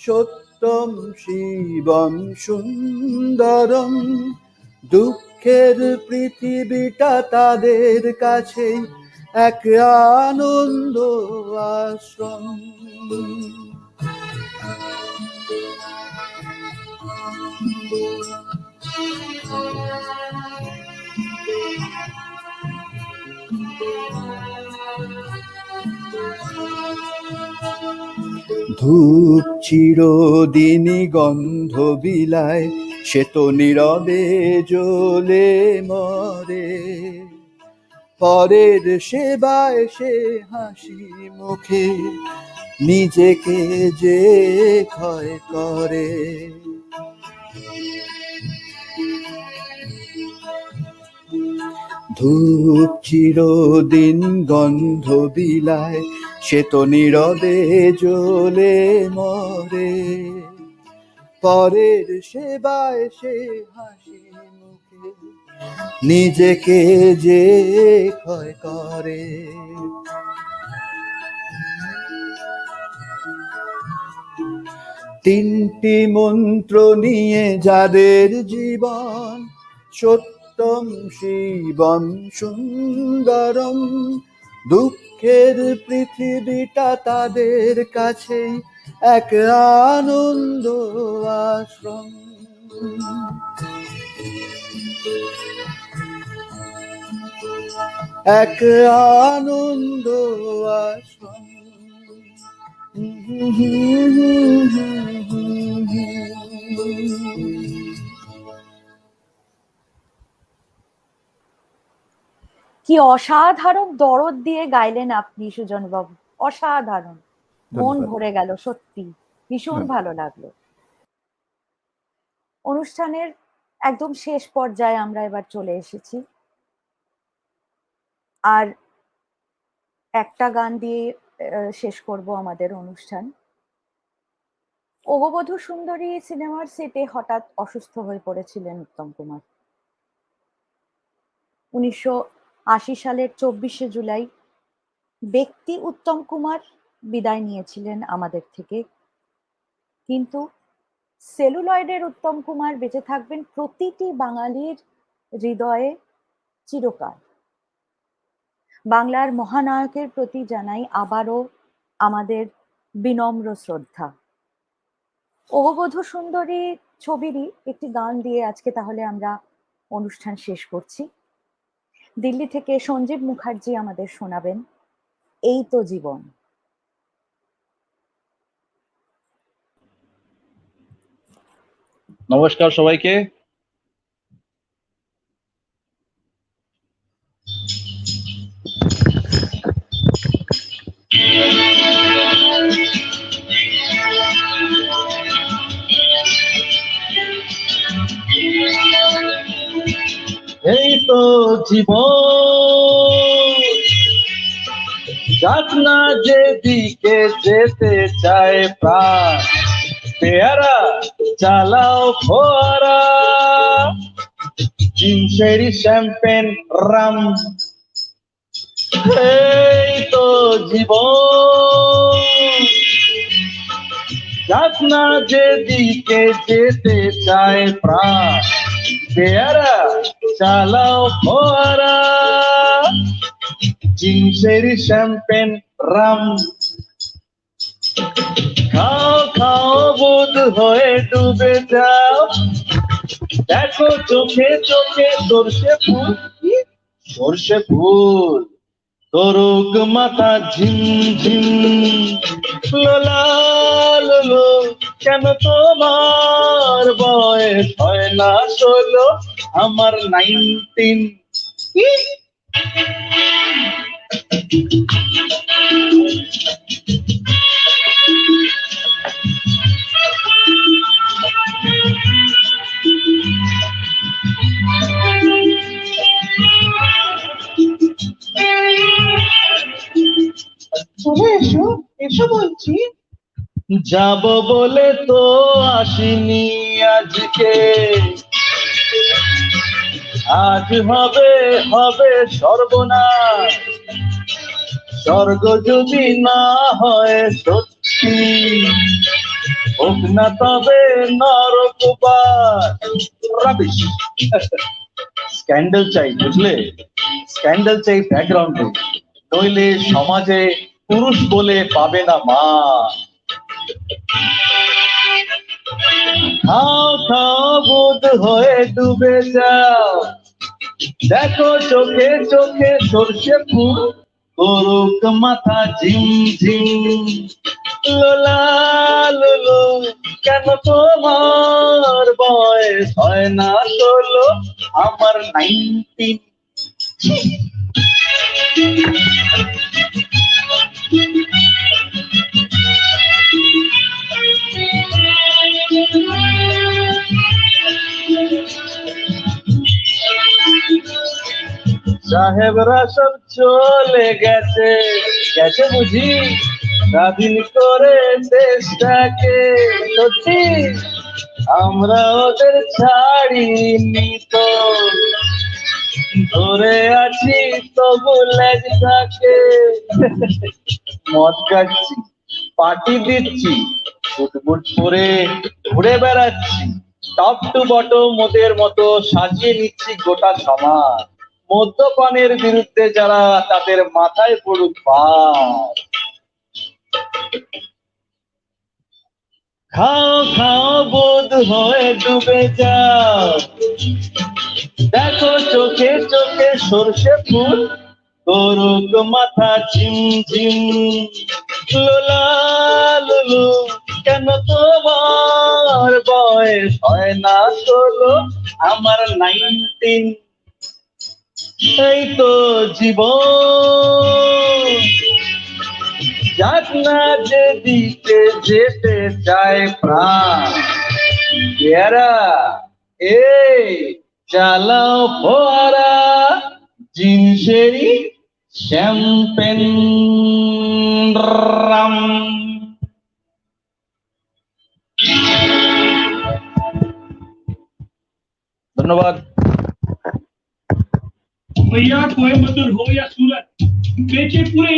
সত্যম শিবম সুন্দরম, দুঃখের পৃথিবীটা তাদের কাছে এক আনন্দ আশ্রম। ধূপ চিরদিনই গন্ধ বিলায়, সে তো নীরবে জ্বলে মরে। পরের সেবায় সে হাসি মুখে নিজেকে যে ক্ষয় করে। ধূপ চিরদিন গন্ধ বিলায়, সে তো নীরবে জ্বলে মরে। পরের সেবায় সে হাসি মুখে নিজেকে যে ক্ষয় করে। তিনটি মন্ত্র নিয়ে যাদের জীবন, সত্যম শিবম সুন্দরম, দুঃখের পৃথিবীটা তাদের কাছে এক আনন্দ আশ্রম। এক আনন্দ আশ্রম। কি অসাধারণ দরদ দিয়ে গাইলেন আপনি সুজন বাবু, অসাধারণ, মন ভরে গেল, সত্যি ভীষণ ভালো লাগলো। অনুষ্ঠানের একদম শেষ পর্যায়ে আমরা এবার চলে এসেছি, আর একটা গান দিয়ে শেষ করব আমাদের অনুষ্ঠান। ওগবধূ সুন্দরী সিনেমার সেটে হঠাৎ অসুস্থ হয়ে পড়েছিলেন উত্তম কুমার। 1980 সালের 24শে জুলাই ব্যক্তি উত্তম কুমার বিদায় নিয়েছিলেন আমাদের থেকে, কিন্তু সেলুলয়েডের উত্তম কুমার বেঁচে থাকবেন প্রতিটি বাঙালির হৃদয়ে চিরকাল। বাংলার মহানায়কের প্রতি জানাই আবারও আমাদের বিনম্র শ্রদ্ধা। ওগবধূ সুন্দরী ছবিরই একটি গান দিয়ে আজকে তাহলে আমরা অনুষ্ঠান শেষ করছি। দিল্লি থেকে সঞ্জীব মুখার্জি আমাদের শোনাবেন এই তো জীবন। নমস্কার সবাইকে। এই তো জীবন, যাক না যেদিকে যেতে চায় প্রাণ, পেয়ারা চালাও ফোয়ারা, জিনসেরি শ্যাম্পেন রাম। এই তো জীবন, যাক না যেদিকে যেতে চায় প্রাণ, পেয়ারা চালাও ফোয়ারা, জিনসেরি শ্যাম্পেন রাম। খাও খাও বোধ হয়ে ডুবে যাও, দেখো চোখে চোখে সর্ষে ফুল, সর্ষে ফুল তরুগ মাথা ঝিম ঝিম, লোলা লোলো কেন তোমার বয়স হয় না 16 আমার 19। চলে এসো, এসো বলছি। যাব বলে তো আসিনি আজকে, আজ হবে হবে সর্বনাশ। স্বর্গ যদি না হয় সত্যি, হোক না তবে নরকবাস। রাবিশ। স্ক্যান্ডেল চাই, বুঝলে? স্ক্যান্ডেল চাই ব্যাকগ্রাউন্ডে, নইলে সমাজে পুরুষ বলে পাবে না মা। খাও খাও বুধ হয়ে ডুবে যাও, দেখো চোখে চোখে সর্ষে ফুল করুক মাথা ঝিম ঝিম। লোলা লোলো কেন তোমার বয়স হয় না 16 আমার 19। সাহেবরা সব চলে গেছে, গেছে বুঝি স্বাধীন করে দেশটাকে। সত্যি আমরা ওদের ছাড়িনি তো, ধরে আছি তবু লেজটাকে। মদ খাচ্ছি, পার্টি দিচ্ছি, ফুটবুট পরে ঘুরে বেড়াচ্ছি, টপ টু বটম মোদের মতো সাজিয়ে নিচ্ছি গোটা সমাজ। মদ্যপানের বিরুদ্ধে যারা, তাদের মাথায় পড়ুক ভার। খাও খাও বোধ হয়ে ডুবে যাও, দেখো চোখে চোখে সর্ষে ফুল করুক মাথা ঝিম ঝিম। লোলা লোলো কেন তোমার বয়স হয় না 16 আমার 19। এই তো জীবন, যাক না যে দিতে যেতে চায় প্রাণ। এরা এই চালাও ফোয়ারা, জিনসেরি শ্যাম্পেন রাম। ধন্যবাদ। भैया कोयम्बतूर हो या सूरत, बेचे पूरे